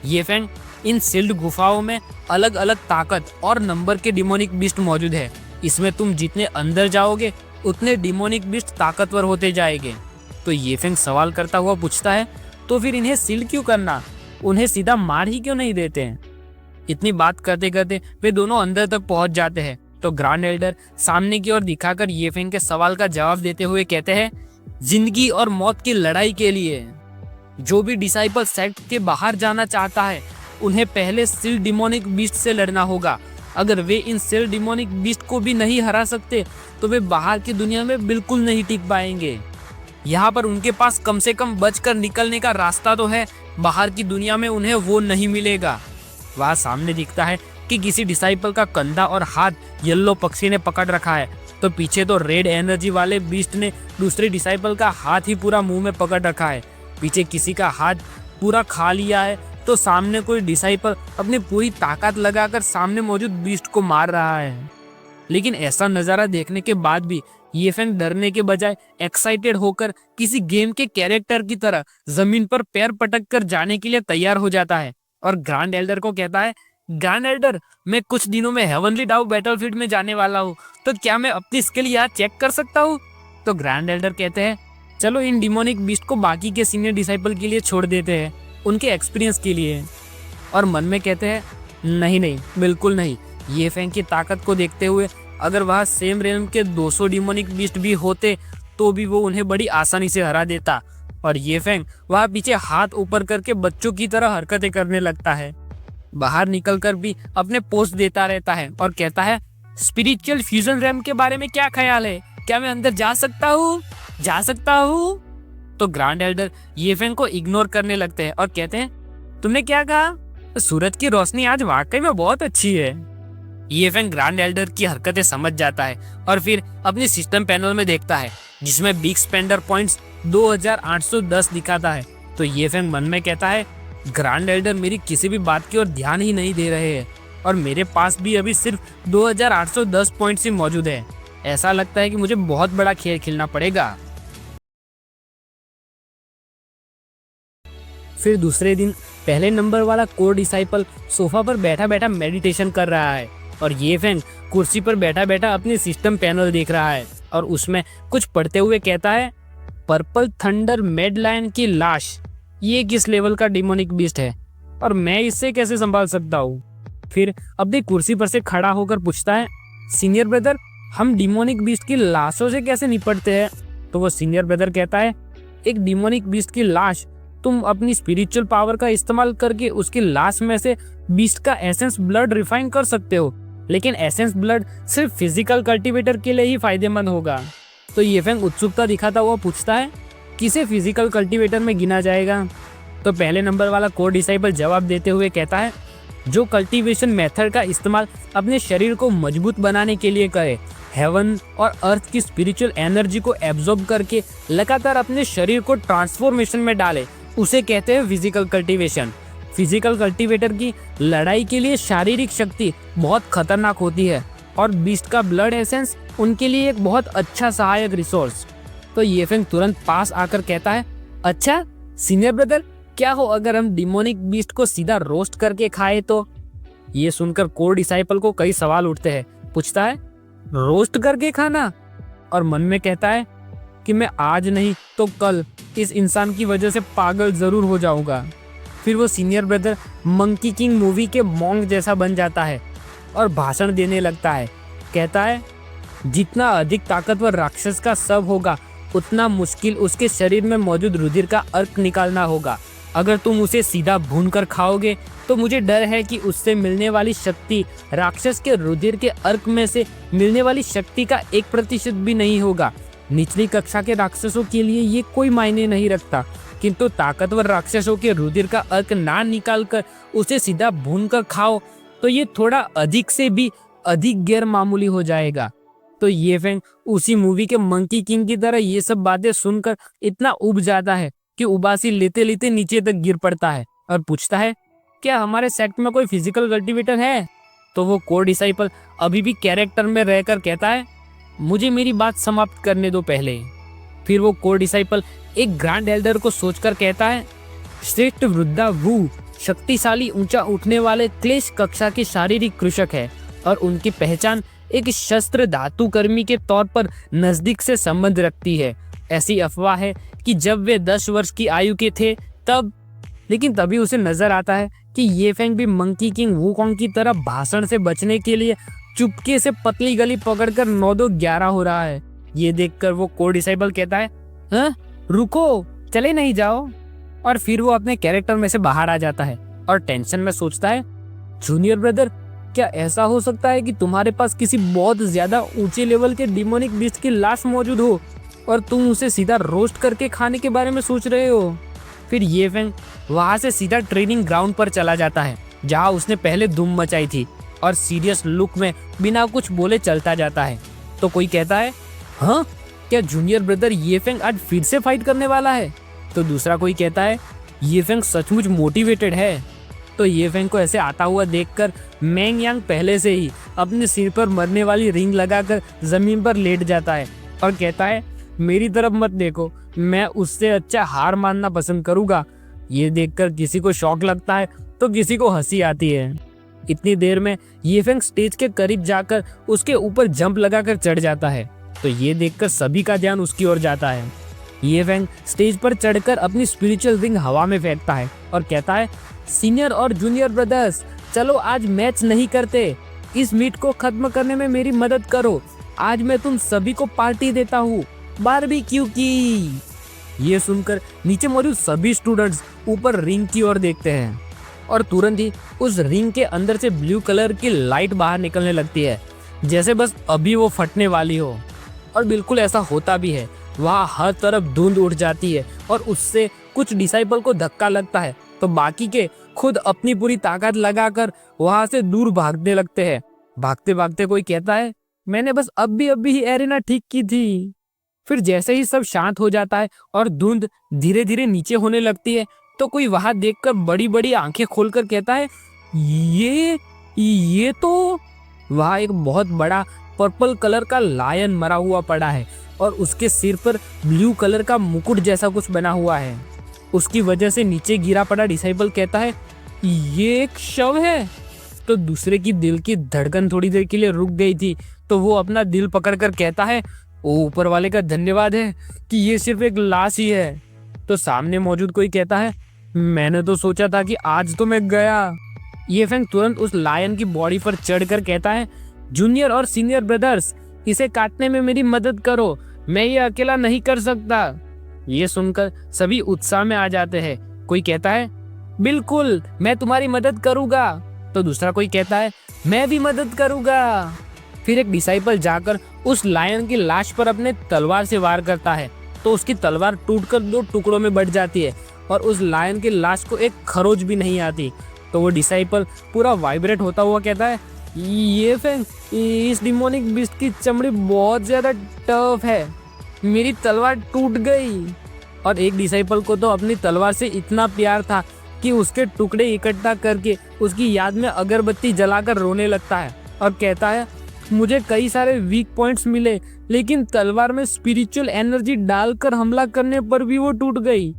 ये फेंग, इन सील्ड गुफाओं में अलग अलग ताकत और नंबर के डिमोनिक बीस्ट मौजूद है। इसमें तुम जितने अंदर जाओगे उतने डिमोनिक बीस्ट ताकतवर होते जाएंगे। तो ये फेंग सवाल करता हुआ पूछता है तो फिर इन्हें सील्ड क्यों करना, उन्हें सीधा मार ही क्यों नहीं देते हैं? इतनी बात करते करते वे दोनों अंदर तक पहुंच जाते हैं। तो ग्रैंड एल्डर सामने की ओर दिखाकर ये फेंग के सवाल का जवाब देते हुए कहते हैं जिंदगी और मौत की लड़ाई के लिए जो भी डिसाइपल सेक्ट के बाहर जाना चाहता है उन्हें पहले सील्ड डिमोनिक बीस्ट से लड़ना होगा। अगर वे इन सील्ड डिमोनिक बीस्ट को भी नहीं हरा सकते तो वे बाहर की दुनिया में बिल्कुल नहीं टिक पाएंगे। यहाँ पर उनके पास कम से कम बचकर निकलने का रास्ता तो है, बाहर की दुनिया में उन्हें वो नहीं मिलेगा। वहाँ सामने दिखता है कि किसी डिसाइपल का कंधा और हाथ येलो पक्षी ने पकड़ रखा है, तो पीछे तो रेड एनर्जी वाले बीस्ट ने दूसरे डिसाइपल का हाथ ही पूरा मुंह में पकड़ रखा है। पीछे किसी का हाथ पूरा खा लिया है, तो सामने कोई डिसाइपल अपनी पूरी ताकत लगाकर सामने मौजूद बीस्ट को मार रहा है। लेकिन ऐसा नजारा देखने के बाद भी ये फेंग डरने के बजाय एक्साइटेड होकर किसी गेम के कैरेक्टर की तरह जमीन पर पैर पटक कर जाने के लिए तैयार हो जाता है और ग्रैंड एल्डर को कहता है ग्रैंड एल्डर, मैं कुछ दिनों में हेवनली डाउ बैटलफील्ड में जाने वाला हूँ, तो क्या मैं अपनी स्किल यहाँ चेक कर सकता हूँ? तो ग्रैंड एल्डर कहते हैं चलो इन डिमोनिक बीस्ट को बाकी के सीनियर डिसाइपल के लिए छोड़ देते हैं, उनके एक्सपीरियंस के लिए। और मन में कहते हैं नहीं नहीं, बिल्कुल नहीं। ये फेंग की ताकत को देखते हुए अगर वहाँ सेम रेलम के 200 डिमोनिक बीस्ट भी होते तो भी वो उन्हें बड़ी आसानी से हरा देता। और ये फेंग वहाँ पीछे हाथ ऊपर करके बच्चों की तरह हरकतें करने लगता है। बाहर निकलकर भी अपने पोस्ट देता रहता है और कहता है स्पिरिचुअल फ्यूजन रैम के बारे में क्या ख्याल है, क्या मैं अंदर जा सकता हूँ? तो ग्रैंड एल्डर ये फेंग को इग्नोर करने लगते हैं और कहते हैं तुमने क्या कहा? सूरज की रोशनी आज वाकई में बहुत अच्छी है। ये फेंग ग्रैंड एल्डर की हरकतें समझ जाता है और फिर अपनी सिस्टम पैनल में देखता है जिसमें बिग स्पेंडर पॉइंट्स 2810 दिखाता है। तो ये फेंग मन में कहता है ग्रैंड एल्डर मेरी किसी भी बात की ओर ध्यान ही नहीं दे रहे हैं और मेरे पास भी अभी सिर्फ 2810 पॉइंट्स ही मौजूद है। ऐसा लगता है कि मुझे बहुत बड़ा खेल खेलना पड़ेगा। फिर दूसरे दिन पहले नंबर वाला कोर डिसाइपल सोफा पर बैठा बैठा मेडिटेशन कर रहा है और ये फेंग कुर्सी पर बैठा बैठा अपनी सिस्टम पैनल देख रहा है और उसमें कुछ पढ़ते हुए कहता है पर्पल थंडर मेड लायन की लाश, ये किस लेवल का डिमोनिक बीस्ट है और मैं इससे कैसे संभाल सकता हूँ। फिर अपनी कुर्सी पर से खड़ा होकर पूछता है, सीनियर ब्रदर हम डिमोनिक बीस्ट की लाशों से कैसे निपटते हैं। तो वो सीनियर ब्रदर कहता है, एक डिमोनिक बीस्ट की लाश तुम अपनी स्पिरिचुअल पावर का इस्तेमाल करके उसकी लाश में से बीस्ट का एसेंस ब्लड रिफाइन कर सकते हो, लेकिन एसेंस ब्लड सिर्फ फिजिकल कल्टीवेटर के लिए ही फायदेमंद होगा। तो येफेंग उत्सुकता दिखाता हुआ पूछता है, किसे फिजिकल कल्टीवेटर में गिना जाएगा। तो पहले नंबर वाला कोर डिसाइपल जवाब देते हुए कहता है, जो कल्टीवेशन मेथड का इस्तेमाल अपने शरीर को मजबूत बनाने के लिए करे, हेवन और अर्थ की स्पिरिचुअल एनर्जी को एब्जॉर्ब करके लगातार अपने शरीर को ट्रांसफॉर्मेशन में डाले, उसे कहते हैं फिजिकल कल्टीवेशन। फिजिकल कल्टीवेटर की लड़ाई के लिए शारीरिक शक्ति बहुत खतरनाक होती है और बीस्ट का ब्लड एसेंस उनके लिए एक बहुत अच्छा सहायक रिसोर्स। तो येफेंग तुरंत पास आकर कहता है, अच्छा सीनियर ब्रदर क्या हो अगर हम डिमोनिक बीस्ट को सीधा रोस्ट करके खाए तो। ये सुनकर कोर डिसाइपल को कई सवाल उठते हैं। पूछता है, रोस्ट करके खाना, और मन में कहता है कि मैं आज नहीं तो कल इस इंसान की वजह से पागल जरूर हो जाऊंगा। फिर वो senior brother monkey king movie के मॉन्क जैसा बन जाता है और भाषण देने लगता है। कहता है, जितना अधिक ताकतवर राक्षस का शव होगा उतना मुश्किल उसके शरीर में मौजूद रुधिर का अर्क निकालना होगा। अगर तुम उसे सीधा भूनकर खाओगे तो मुझे डर है कि उससे मिलने वाली शक्ति राक्षस के रुधिर के अर्क में से मिलने वाली शक्ति का 1% भी नहीं होगा। निचली कक्षा के राक्षसों के लिए ये कोई मायने नहीं रखता, किंतु ताकतवर राक्षसों के रुधिर का अर्क ना निकाल कर उसे सीधा भूनकर खाओ तो ये थोड़ा अधिक से भी अधिक गैर मामूली हो जाएगा। तो येफेंग उसी मूवी के मंकी किंग की तरह ये सब बातें सुनकर इतना उब जाता है कि उबासी लेते लेते नीचे तक गिर पड़ता है और पूछता है, क्या हमारे सेट में कोई फिजिकल कल्टीवेटर है। तो वो कोर डिसाइपल अभी भी कैरेक्टर में रहकर कहता है, मुझे मेरी बात समाप्त करने दो पहले। फिर वो कोर डिसाइपल एक ग्रैंड एल्डर को सोचकर कहता है, श्रेष्ठ वृद्धा वू शक्तिशाली ऊंचा उठने वाले क्लेश कक्षा के शारीरिक कृषक है और उनकी पहचान एक शस्त्र धातु कर्मी के तौर पर नजदीक से संबंध रखती है। ऐसी अफवाह है कि जब वे 10 वर्ष की आयु के थे तब, लेकिन तभी उसे नजर आता है कि येफेंग भी मंकी किंग वूकोंग की तरह भाषण से बचने के लिए चुपके से पतली गली पकड़कर 9-2-11 हो रहा है। ये देखकर वो कोर डिसाइपल कहता है, हाँ रुको, चले नहीं जाओ। और फिर वो अपने कैरेक्टर में से बाहर आ जाता है और टेंशन में सोचता है, जूनियर ब्रदर क्या ऐसा हो सकता है कि तुम्हारे पास किसी बहुत ज्यादा ऊंचे लेवल के डिमोनिक बीस्ट की लाश मौजूद हो और तुम उसे सीधा रोस्ट करके खाने के बारे में सोच रहे हो। फिर येफेंग वहां से सीधा ट्रेनिंग ग्राउंड पर चला जाता है जहां उसने पहले धूम मचाई थी और सीरियस लुक में बिना कुछ बोले चलता जाता है। तो कोई कहता है, हाँ क्या जूनियर ब्रदर येफेंग आज फिर से फाइट करने वाला है। तो दूसरा कोई कहता है, येफेंग सचमुच मोटिवेटेड है। तो येफेंग को ऐसे आता हुआ देखकर मैंग यांग पहले से ही अपने सिर पर मरने वाली रिंग लगाकर जमीन पर लेट जाता है और कहता है, मेरी तरफ मत देखो, मैं उससे अच्छा हार मानना पसंद करूंगा। ये देखकर किसी को शौक लगता है तो किसी को हंसी आती है। इतनी देर में येफेंग स्टेज के करीब जाकर उसके ऊपर जंप लगाकर चढ़ जाता है। तो ये देखकर सभी का ध्यान उसकी ओर जाता है। येफेंग स्टेज पर चढ़कर अपनी स्पिरिचुअल रिंग हवा में फेंकता है और कहता है, सीनियर और जूनियर ब्रदर्स चलो आज मैच नहीं करते, इस मीट को खत्म करने में मेरी मदद करो। आज मैं तुम सभी को पार्टी देता हूँ, बारबेक्यू की। ये सुनकर नीचे मौजूद सभी स्टूडेंट्स ऊपर रिंग की ओर देखते हैं और तुरंत ही उस रिंग के अंदर से ब्लू कलर की लाइट बाहर निकलने लगती है, जैसे बस अभी वो फटने वाली हो। और बिल्कुल ऐसा होता भी है। वहाँ हर तरफ धुंध उठ जाती है और उससे कुछ डिसाइपल को धक्का लगता है तो बाकी के खुद अपनी पूरी ताकत लगाकर वहां से दूर भागने लगते हैं। भागते भागते कोई कहता है, मैंने बस अभी ही एरिना ठीक की थी। फिर जैसे ही सब शांत हो जाता है और धुंध धीरे धीरे नीचे होने लगती है तो कोई वहां देखकर बड़ी बड़ी आंखें खोलकर कहता है, ये तो वहां एक बहुत बड़ा पर्पल कलर का लायन मरा हुआ पड़ा है और उसके सिर पर ब्लू कलर का मुकुट जैसा कुछ बना हुआ है। उसकी वजह से नीचे गिरा पड़ा डिसाइपल कहता है, ये एक शव है। तो दूसरे की दिल की धड़कन थोड़ी देर के लिए रुक गई थी तो वो अपना दिल पकड़कर कहता है, ओ ऊपर वाले का धन्यवाद है कि ये सिर्फ एक लाश ही है। तो सामने मौजूद कोई कहता है, मैंने तो सोचा था कि आज तो मैं गया। ये फेंग तुरंत उस लायन की बॉडी पर चढ़कर कहता है, जूनियर और सीनियर ब्रदर्स, इसे काटने में मेरी मदद करो, मैं ये अकेला नहीं कर सकता। ये सुनकर सभी उत्साह में आ जाते हैं। कोई कहता है, बिल्कुल मैं तुम्हारी मदद करूंगा। तो दूसरा कोई कहता है, मैं भी मदद करूंगा। फिर एक डिसाइपल जाकर उस लायन की लाश पर अपने तलवार से वार करता है, तो उसकी तलवार टूटकर 2 टुकड़ों में बट जाती है और उस लायन की लाश को एक खरोच भी नहीं आती। तो वो डिसाइपल पूरा वाइब्रेट होता हुआ कहता है, ये फेंग, इस डिमोनिक बीस्ट की चमड़ी बहुत ज्यादा टफ है, मेरी तलवार टूट गई। और एक डिसाइपल को तो अपनी तलवार से इतना प्यार था कि उसके टुकड़े इकट्ठा करके उसकी याद में अगरबत्ती जलाकर रोने लगता है और कहता है, मुझे कई सारे वीक पॉइंट्स मिले, लेकिन तलवार में स्पिरिचुअल एनर्जी डालकर हमला करने पर भी वो टूट गई।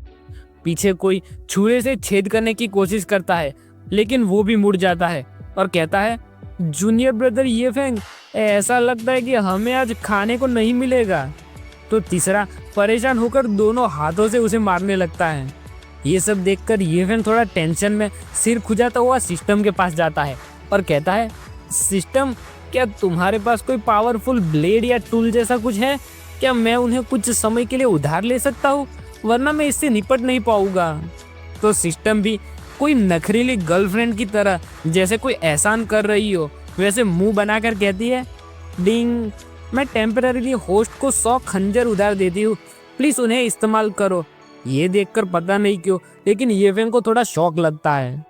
पीछे कोई छुरे से छेद करने की कोशिश करता है, लेकिन वो भी मुड़ जाता है और कहता है, जूनियर ब्रदर ये फेंग, ऐसा लगता है कि हमें आज खाने को नहीं मिलेगा। तो तीसरा परेशान होकर दोनों हाथों से उसे मारने लगता है। ये सब देखकर ये फेंग थोड़ा टेंशन में सिर खुजाता हुआ सिस्टम के पास जाता है और कहता है, सिस्टम, क्या तुम्हारे पास कोई पावरफुल ब्लेड या टूल जैसा कुछ है? क्या मैं उन्हें कुछ समय के लिए उधार ले सकता हूँ, वरना मैं इससे निपट नहीं पाऊंगा। तो सिस्टम भी कोई नखरीली गर्लफ्रेंड की तरह जैसे कोई एहसान कर रही हो वैसे मुंह बनाकर कहती है, डिंग, मैं टेम्पररीली होस्ट को 100 खंजर उधार देती हूँ, प्लीज उन्हें इस्तेमाल करो। ये देखकर पता नहीं क्यों लेकिन ये फेंग को थोड़ा शौक लगता है।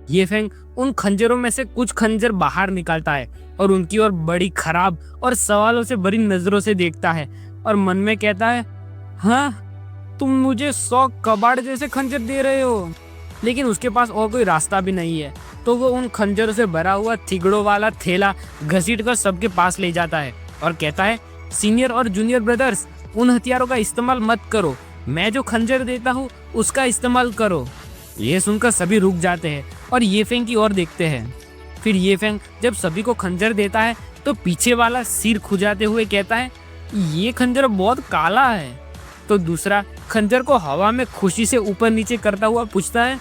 ये फेंग उन खंजरों में से कुछ खंजर बाहर निकालता है और उनकी ओर बड़ी खराब और सवालों से भरी नजरों से देखता है और मन में कहता है, हाँ, तुम मुझे 100 कबाड़ जैसे खंजर दे रहे हो। लेकिन उसके पास और कोई रास्ता भी नहीं है, तो वो उन खंजरों से भरा हुआ थिगड़ों वाला थैला घसीटकर सबके पास ले जाता है और कहता है, सीनियर और जूनियर ब्रदर्स, उन हथियारों का इस्तेमाल मत करो, मैं जो खंजर देता हूँ उसका इस्तेमाल करो। ये सुनकर सभी रुक जाते हैं और ये फेंग की ओर देखते हैं। फिर ये फेंग जब सभी को खंजर देता है तो पीछे वाला सिर खुजाते हुए कहता है, ये खंजर बहुत काला है। तो दूसरा खंजर को हवा में खुशी से ऊपर नीचे करता हुआ पूछता है,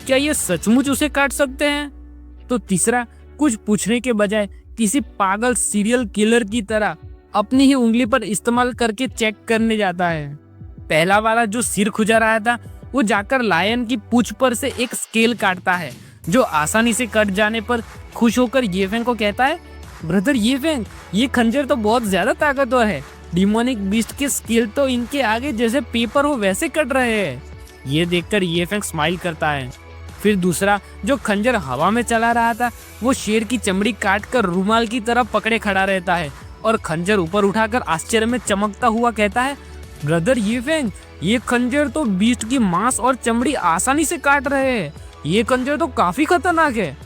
क्या ये सचमुच उसे काट सकते हैं? तो तीसरा कुछ पूछने के बजाय किसी पागल सीरियल किलर की तरह अपनी ही उंगली पर इस्तेमाल करके चेक करने जाता है। पहला वाला जो सिर खुजा रहा था वो जाकर लायन की पूंछ पर से एक स्केल काटता है, जो आसानी से कट जाने पर खुश होकर ये फेंग को कहता है, ब्रदर ये फेंग, ये खंजर तो बहुत ज्यादा ताकतवर है, डिमोनिक बीस्ट के स्केल तो इनके आगे जैसे पेपर हो वैसे कट रहे हैं। ये देखकर ये फेंग स्माइल करता है। फिर दूसरा जो खंजर हवा में चला रहा था वो शेर की चमड़ी काट कर रुमाल की तरह पकड़े खड़ा रहता है और खंजर ऊपर उठाकर आश्चर्य में चमकता हुआ कहता है, ब्रदर ये फेंग, ये खंजर तो बीस्ट की मांस और चमड़ी आसानी से काट रहे हैं, ये खंजर तो काफी खतरनाक है।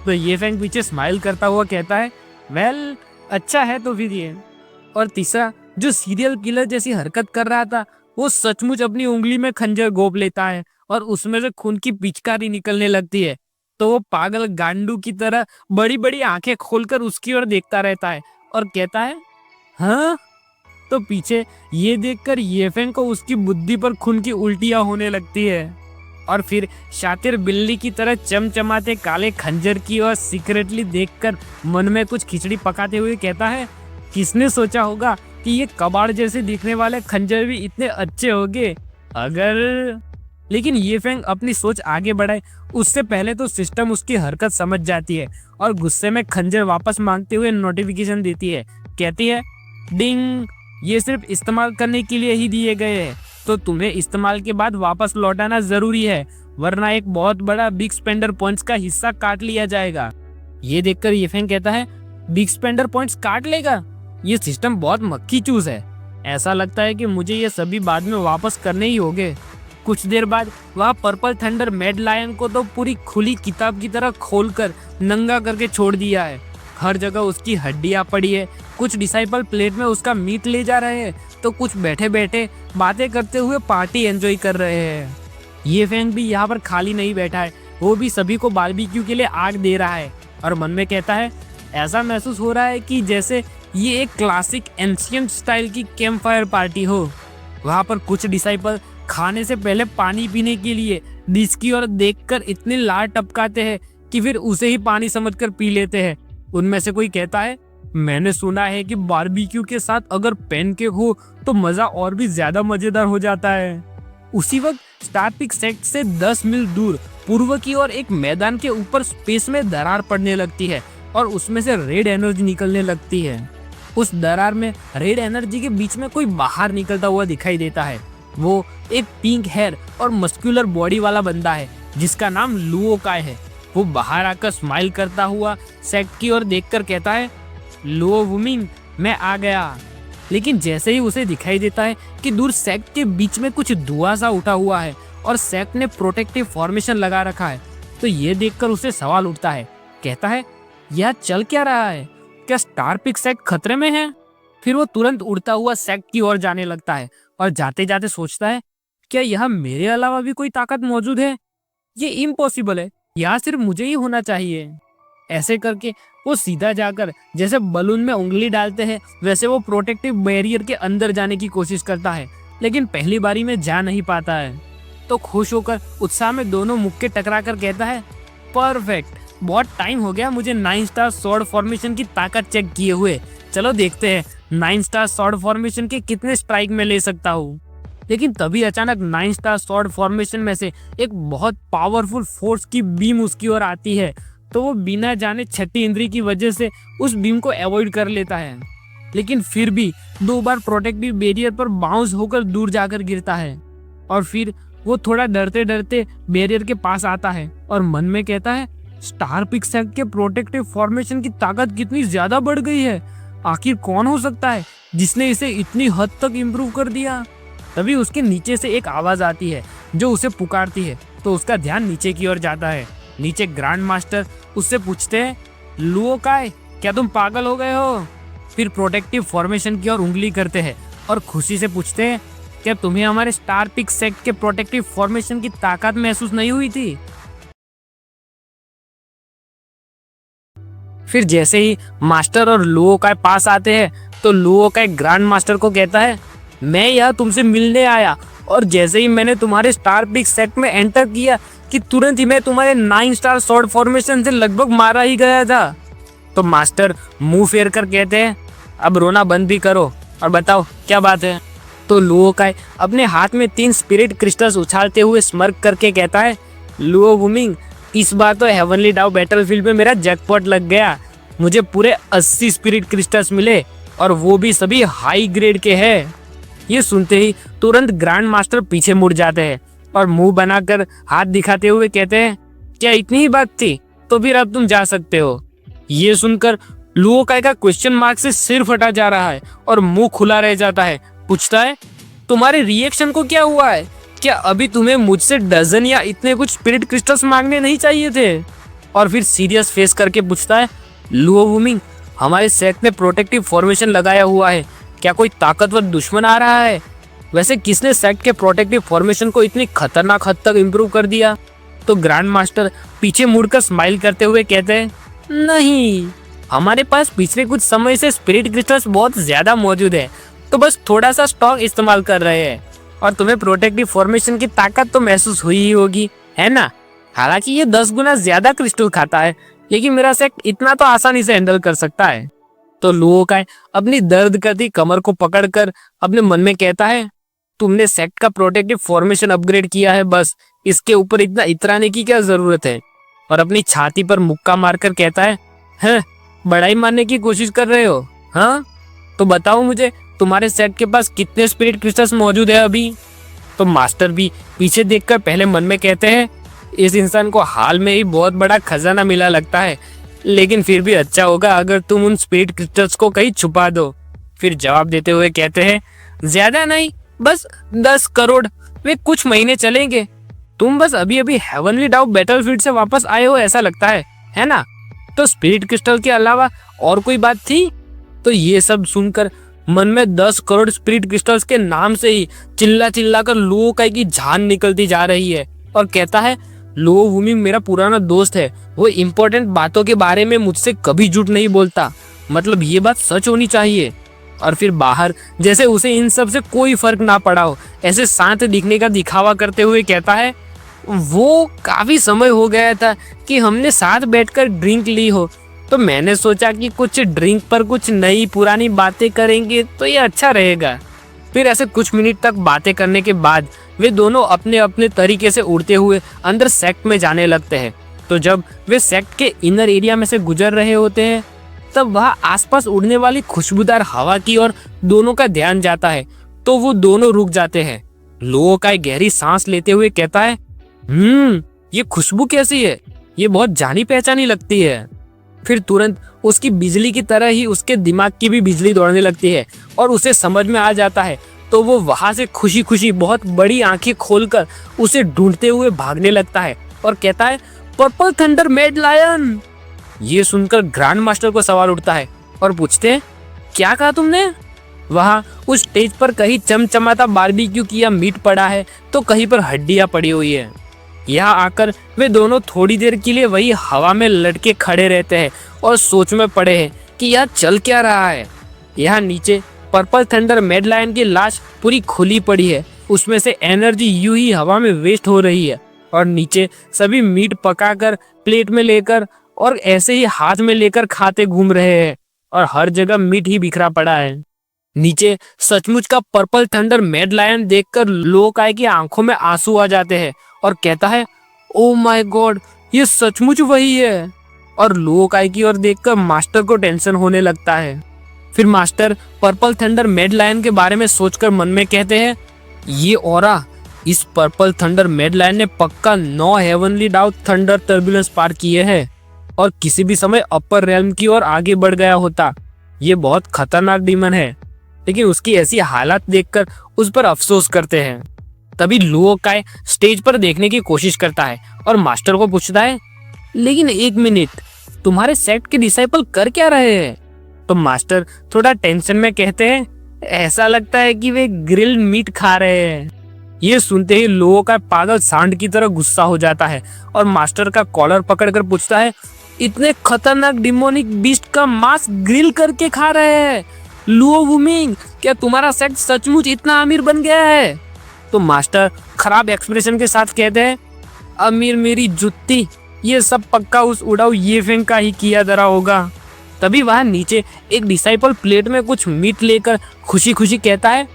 तो ये फेंग पीछे स्माइल करता हुआ कहता है, वेल, अच्छा है तो फिर ये। और तीसरा जो सीरियल किलर जैसी हरकत कर रहा था वो सचमुच अपनी उंगली में खंजर गोप लेता है और उसमें से खून की पिचकारी निकलने लगती है। तो वो पागल गांडू की तरह बड़ी बड़ी आंखें खोलकर उसकी ओर देखता रहता है और कहता है, हाँ। तो पीछे ये देखकर ये फेंग को उसकी बुद्धि पर खून की उल्टियां होने लगती है और फिर शातिर बिल्ली की तरह चमचमाते काले खंजर की ओर सीक्रेटली देखकर मन में कुछ खिचड़ी पकाते हुए कहता है, किसने सोचा होगा कि ये कबाड़ जैसे दिखने वाले खंजर भी इतने अच्छे होंगे अगर। लेकिन ये फेंग अपनी सोच आगे बढ़ाए उससे पहले तो सिस्टम उसकी हरकत समझ जाती है और गुस्से में खंजर वापस मांगते हुए नोटिफिकेशन देती है। कहती है, डिंग, ये सिर्फ इस्तेमाल करने के लिए ही दिए गए हैं, तो तुम्हें इस्तेमाल के बाद वापस लौटाना जरूरी है, वरना एक बहुत बड़ा बिग स्पेंडर पॉइंट्स का हिस्सा काट लिया जाएगा। ये देखकर ये फेंग कहता है, बिग स्पेंडर पॉइंट्स काट लेगा? ये सिस्टम बहुत मक्खी चूज है, ऐसा लगता है कि मुझे ये सभी बाद में वापस करने ही होंगे। कुछ देर बाद वह पर्पल थंडर मैड लायन को तो पूरी खुली किताब की तरह खोलकर नंगा करके छोड़ दिया है। हर जगह उसकी हड्डियां पड़ी है। कुछ डिसाइपल प्लेट में उसका मीट ले जा रहे हैं तो कुछ बैठे बैठे बातें करते हुए पार्टी एंजॉय कर रहे हैं। ये फेंग भी यहाँ पर खाली नहीं बैठा है, वो भी सभी को बारबेक्यू के लिए आग दे रहा है और मन में कहता है, ऐसा महसूस हो रहा है कि जैसे ये एक क्लासिक एंशियंट स्टाइल की कैंप फायर पार्टी हो। वहाँ पर कुछ डिसाइपल खाने से पहले पानी पीने के लिए डिश की ओर देखकर इतनी लार टपकाते हैं कि फिर उसे ही पानी समझकर पी लेते हैं। उनमें से कोई कहता है, मैंने सुना है कि बारबेक्यू के साथ अगर पैनकेक हो तो मजा और भी ज्यादा मजेदार हो जाता है। उसी वक्त स्टार पिक सेक्ट से 10 मील दूर पूर्व की ओर एक मैदान के ऊपर स्पेस में दरार पड़ने लगती है और उसमें से रेड एनर्जी निकलने लगती है। उस दरार में रेड एनर्जी के बीच में कोई बाहर निकलता हुआ दिखाई देता है। वो एक पिंक हेयर और मस्कुलर बॉडी वाला बंदा है जिसका नाम लुओ काय है। वो बाहर आकर स्माइल करता हुआ सेक्ट की ओर देखकर कहता है, लुओ वुमिंग, मैं आ गया। लेकिन जैसे ही उसे दिखाई देता है कि दूर सेक्ट के बीच में कुछ धुआं सा उठा हुआ है और सेक्ट ने प्रोटेक्टिव फॉर्मेशन लगा रखा है, तो ये देखकर उसे सवाल उठता है। कहता है, यह चल क्या रहा है? क्या स्टार पिक सेक्ट खतरे में है? फिर वो तुरंत उड़ता हुआ सेक्ट की ओर जाने लगता है और जाते जाते सोचता है, क्या यहाँ मेरे अलावा भी कोई ताकत मौजूद है? ये इम्पॉसिबल है, यहाँ सिर्फ मुझे ही होना चाहिए। ऐसे करके वो सीधा जाकर जैसे बलून में उंगली डालते हैं वैसे वो प्रोटेक्टिव बैरियर के अंदर जाने की कोशिश करता है, लेकिन पहली बारी में जा नहीं पाता है। तो खुश होकर उत्साह में दोनों मुक्के टकरा कर कहता है, परफेक्ट, बहुत टाइम हो गया मुझे 9 स्टार स्वॉर्ड फॉर्मेशन की ताकत चेक किए हुए। चलो देखते हैं 9 स्टार स्वॉर्ड फॉर्मेशन के कितने स्ट्राइक में ले सकता हूँ। लेकिन तभी अचानक 9 स्टार स्वॉर्ड फॉर्मेशन में से एक बहुत पावरफुल फोर्स की बीम उसकी ओर आती है, तो वो बिना जाने छठी इंद्री की वजह से उस बीम को अवॉइड कर लेता है। लेकिन फिर भी 2 बार प्रोटेक्टिव बैरियर पर बाउंस होकर दूर जाकर गिरता है और फिर वो थोड़ा डरते डरते बैरियर के पास आता है और मन में कहता है, स्टार पिक सेक्ट के प्रोटेक्टिव फॉर्मेशन की ताकत कितनी ज्यादा बढ़ गई है। आखिर कौन हो सकता है जिसने इसे इतनी हद तक इम्प्रूव कर दिया? तभी उसके नीचे से एक आवाज आती है जो उसे पुकारती है, तो उसका ध्यान नीचे की ओर जाता है। नीचे ग्रैंड मास्टर उससे पूछते हैं, लुओ काय, क्या तुम पागल हो गए हो? फिर प्रोटेक्टिव फॉर्मेशन की ओर उंगली करते हैं और खुशी से पूछते हैं, क्या तुम्हें हमारे स्टार पिक सेक्ट के प्रोटेक्टिव फॉर्मेशन की ताकत महसूस नहीं हुई थी? फिर जैसे ही मास्टर और लुओ काय पास आते हैं तो लुओ काय ग्रैंड मास्टर को कहता है, मैं यहाँ तुमसे मिलने आया और जैसे ही मैंने तुम्हारे स्टार पिक सेक्ट में एंटर किया कि तुरंत ही मैं तुम्हारे 9 स्टार स्वॉर्ड फॉर्मेशन से लगभग मारा ही गया था। तो मास्टर मुंह फेर कर कहते हैं, अब रोना बंद भी करो और बताओ क्या बात है। तो लुओ काय अपने हाथ में 3 स्पिरिट क्रिस्टल्स उछालते हुए स्मर्क करके कहता है, लुओ वुमिंग, इस बार तो हेवनली डाउ बैटलफील्ड में मेरा जैकपॉट लग गया। मुझे पूरे 80 स्पिरिट क्रिस्टल्स मिले और वो भी सभी हाई ग्रेड के हैं। ये सुनते ही तुरंत ग्रैंड मास्टर पीछे मुड़ जाते हैं और मुंह बनाकर हाथ दिखाते हुए कहते हैं, क्या इतनी ही बात थी? तो फिर अब तुम जा सकते हो। ये सुनकर लुओ काय का क्वेश्चन मार्क से सिर फटा जा रहा है और मुंह खुला रह जाता है। पूछता है, तुम्हारे रिएक्शन को क्या हुआ है? क्या अभी तुम्हें मुझसे डजन या इतने कुछ स्पिरिट क्रिस्टल्स मांगने नहीं चाहिए थे? और फिर सीरियस फेस करके पूछता है, लुओ वुमिंग, हमारे सेक्ट में प्रोटेक्टिव फॉर्मेशन लगाया हुआ है, क्या कोई ताकतवर दुश्मन आ रहा है? वैसे किसने सेक्ट के प्रोटेक्टिव फॉर्मेशन को इतनी खतरनाक हद तक इम्प्रूव कर दिया? तो ग्रैंड मास्टर पीछे मुड़कर स्माइल करते हुए कहते हैं, नहीं, हमारे पास पिछले कुछ समय से स्पिरिट क्रिस्टल्स बहुत ज्यादा मौजूद है, तो बस थोड़ा सा स्टॉक इस्तेमाल कर रहे हैं। और तुम्हें प्रोटेक्टिव फॉर्मेशन की ताकत तो महसूस हुई ही होगी, है ना? हालांकि ये 10 गुना ज्यादा क्रिस्टल खाता है, लेकिन मेरा सेक्ट इतना तो आसानी से हैंडल कर सकता है। तो लुओ काय अपनी दर्द करती कमर को पकड़कर अपने मन में कहता है, तुमने सेक्ट का प्रोटेक्टिव फॉर्मेशन अपग्रेड किया है, बस इसके ऊपर इतना इतराने की क्या जरूरत है? और अपनी छाती पर मुक्का मारकर कहता है, बड़ाई मारने की कोशिश कर रहे हो? हाँ, तो बताओ मुझे तुम्हारे सेट के पास कितने स्पिरिट क्रिस्टल्स मौजूद है अभी? तो मास्टर भी पीछे देखकर पहले मन में कहते हैं, इस इंसान को हाल में ही बहुत बड़ा खजाना मिला लगता है, लेकिन फिर भी अच्छा होगा अगर तुम उन स्पिरिट क्रिस्टल्स को कहीं छुपा दो। फिर जवाब देते हुए कहते हैं, ज्यादा नहीं, बस 10 करोड़, वे कुछ महीने चलेंगे। तुम बस अभी अभी हेवनली डाउ बैटलफील्ड से वापस आए हो ऐसा लगता है ना? तो स्पिरिट क्रिस्टल के अलावा और कोई बात थी? तो ये सब सुनकर मन में 10 करोड़ स्पिरिट क्रिस्टल्स के नाम से ही चिल्ला चिल्ला कर लुओ काय की जान निकलती जा रही है और कहता है, लो वूमिंग मेरा पुराना दोस्त है, वो इम्पोर्टेंट बातों के बारे में मुझसे कभी झूठ नहीं बोलता, मतलब ये बात सच होनी चाहिए। और फिर बाहर जैसे उसे इन सब से कोई फर्क ना पड़ा हो, ऐसे शांत दिखने का दिखावा करते हुए कहता है, वो काफी समय हो गया था कि हमने साथ बैठकर ड्रिंक ली हो, तो मैंने सोचा कि कुछ ड्रिंक पर कुछ नई पुरानी बातें करेंगे तो ये अच्छा रहेगा। फिर ऐसे कुछ मिनट तक बातें करने के बाद वे दोनों अपने अपने तरीके से उड़ते हुए अंदर सेक्ट में जाने लगते हैं। तो जब वे सेक्ट के इनर एरिया में से गुजर रहे होते हैं, तब वहाँ आसपास उड़ने वाली खुशबूदार हवा की ओर दोनों का ध्यान जाता है, तो वो दोनों रुक जाते हैं। लो का गहरी सांस लेते हुए कहता है, ये खुशबू कैसी है, ये बहुत जानी पहचानी लगती है। फिर तुरंत उसकी बिजली की तरह ही उसके दिमाग की भी बिजली दौड़ने लगती है और उसे समझ में आ जाता है। तो वो वहां से खुशी खुशी बहुत बड़ी आंखें खोलकर उसे ढूंढते हुए भागने लगता है और कहता है, पर्पल थंडर मेड लायन। ये सुनकर ग्रैंड मास्टर को सवाल उठता है और पूछते हैं, क्या कहा तुमने? वहाँ उस स्टेज पर कहीं चमचमाता बारबेक्यू किया मीट पड़ा है, तो कहीं पर हड्डियां पड़ी हुई है। यहाँ आकर वे दोनों थोड़ी देर के लिए वही हवा में लटके खड़े रहते हैं और सोच में पड़े हैं कि यहाँ चल क्या रहा है। यहाँ नीचे पर्पल थंडर मेड लायन की लाश पूरी खुली पड़ी है, उसमें से एनर्जी यूं ही हवा में वेस्ट हो रही है। और नीचे सभी मीट पकाकर प्लेट में लेकर और ऐसे ही हाथ में लेकर खाते घूम रहे हैं और हर जगह मीट ही बिखरा पड़ा है। नीचे सचमुच का पर्पल थंडर मेड लायन देखकर लो काय की आंखों में आंसू आ जाते हैं और कहता है, ओ माय गॉड, ये सचमुच वही है। और लो काय की ओर देखकर मास्टर को टेंशन होने लगता है। फिर master purple thunder made lion के बारे में सोचकर मन में कहते हैं, ये ऑरा, इस पर्पल थंडर मेड लायन ने पक्का 9 हेवनली डाउट थंडर टर्बुलेंस पार किए हैं और किसी भी समय अपर रेल्म की ओर आगे बढ़ गया होता। ये बहुत खतरनाक डीमन है, लेकिन उसकी ऐसी हालत देखकर उस पर अफसोस करते हैं। तभी लुओ काय स्टेज पर देखने की कोशिश करता है और मास्टर को पूछता है, लेकिन एक मिनट, तुम्हारे सेक्ट के डिसाइपल कर क्या रहे हैं? तो मास्टर थोड़ा टेंशन में कहते हैं, ऐसा लगता है कि वे ग्रिल्ड मीट खा रहे हैं। ये सुनते ही लुओ काय पागल सांड की तरह गुस्सा हो जाता है और मास्टर का कॉलर पकड़कर पूछता है, इतने खतरनाक डिमोनिक बीस्ट का मांस ग्रिल करके खा रहे हैं? लुओ वूमिंग, क्या तुम्हारा सेक्ट सचमुच इतना अमीर बन गया है? तो मास्टर खराब एक्सप्रेशन के साथ कहते हैं, अमीर मेरी जुत्ती, ये सब पक्का उस उड़ाऊ येफेंग का ही किया धरा होगा। तभी वहां नीचे एक डिसाइपल प्लेट में कुछ मीट लेकर खुशी खुशी कहता है,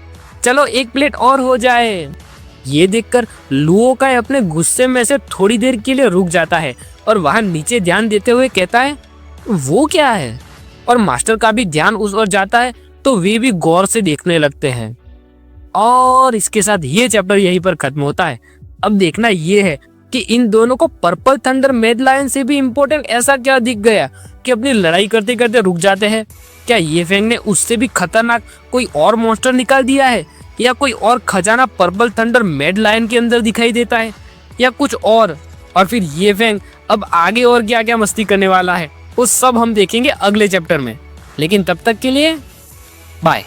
चलो एक प्लेट और हो जाए। ये देखकर लुओ का अपने गुस्से में से थोड़ी देर के लिए रुक जाता है और वहां नीचे ध्यान देते हुए कहता है, वो क्या है? और मास्टर का भी ध्यान उस ओर जाता है, तो वे भी गौर से देखने लगते हैं। और इसके साथ ये चैप्टर यहीं पर खत्म होता है। अब देखना ये है कि इन दोनों को पर्पल थंडर मेड लायन से भी इम्पोर्टेंट ऐसा क्या दिख गया कि अपनी लड़ाई करते करते रुक जाते हैं। क्या ये फेंग ने उससे भी खतरनाक कोई और मॉन्स्टर निकाल दिया है, या कोई और खजाना पर्पल थंडर मेड लायन के अंदर दिखाई देता है, या कुछ और फिर ये फेंग अब आगे और क्या क्या मस्ती करने वाला है, वो सब हम देखेंगे अगले चैप्टर में। लेकिन तब तक के लिए बाय।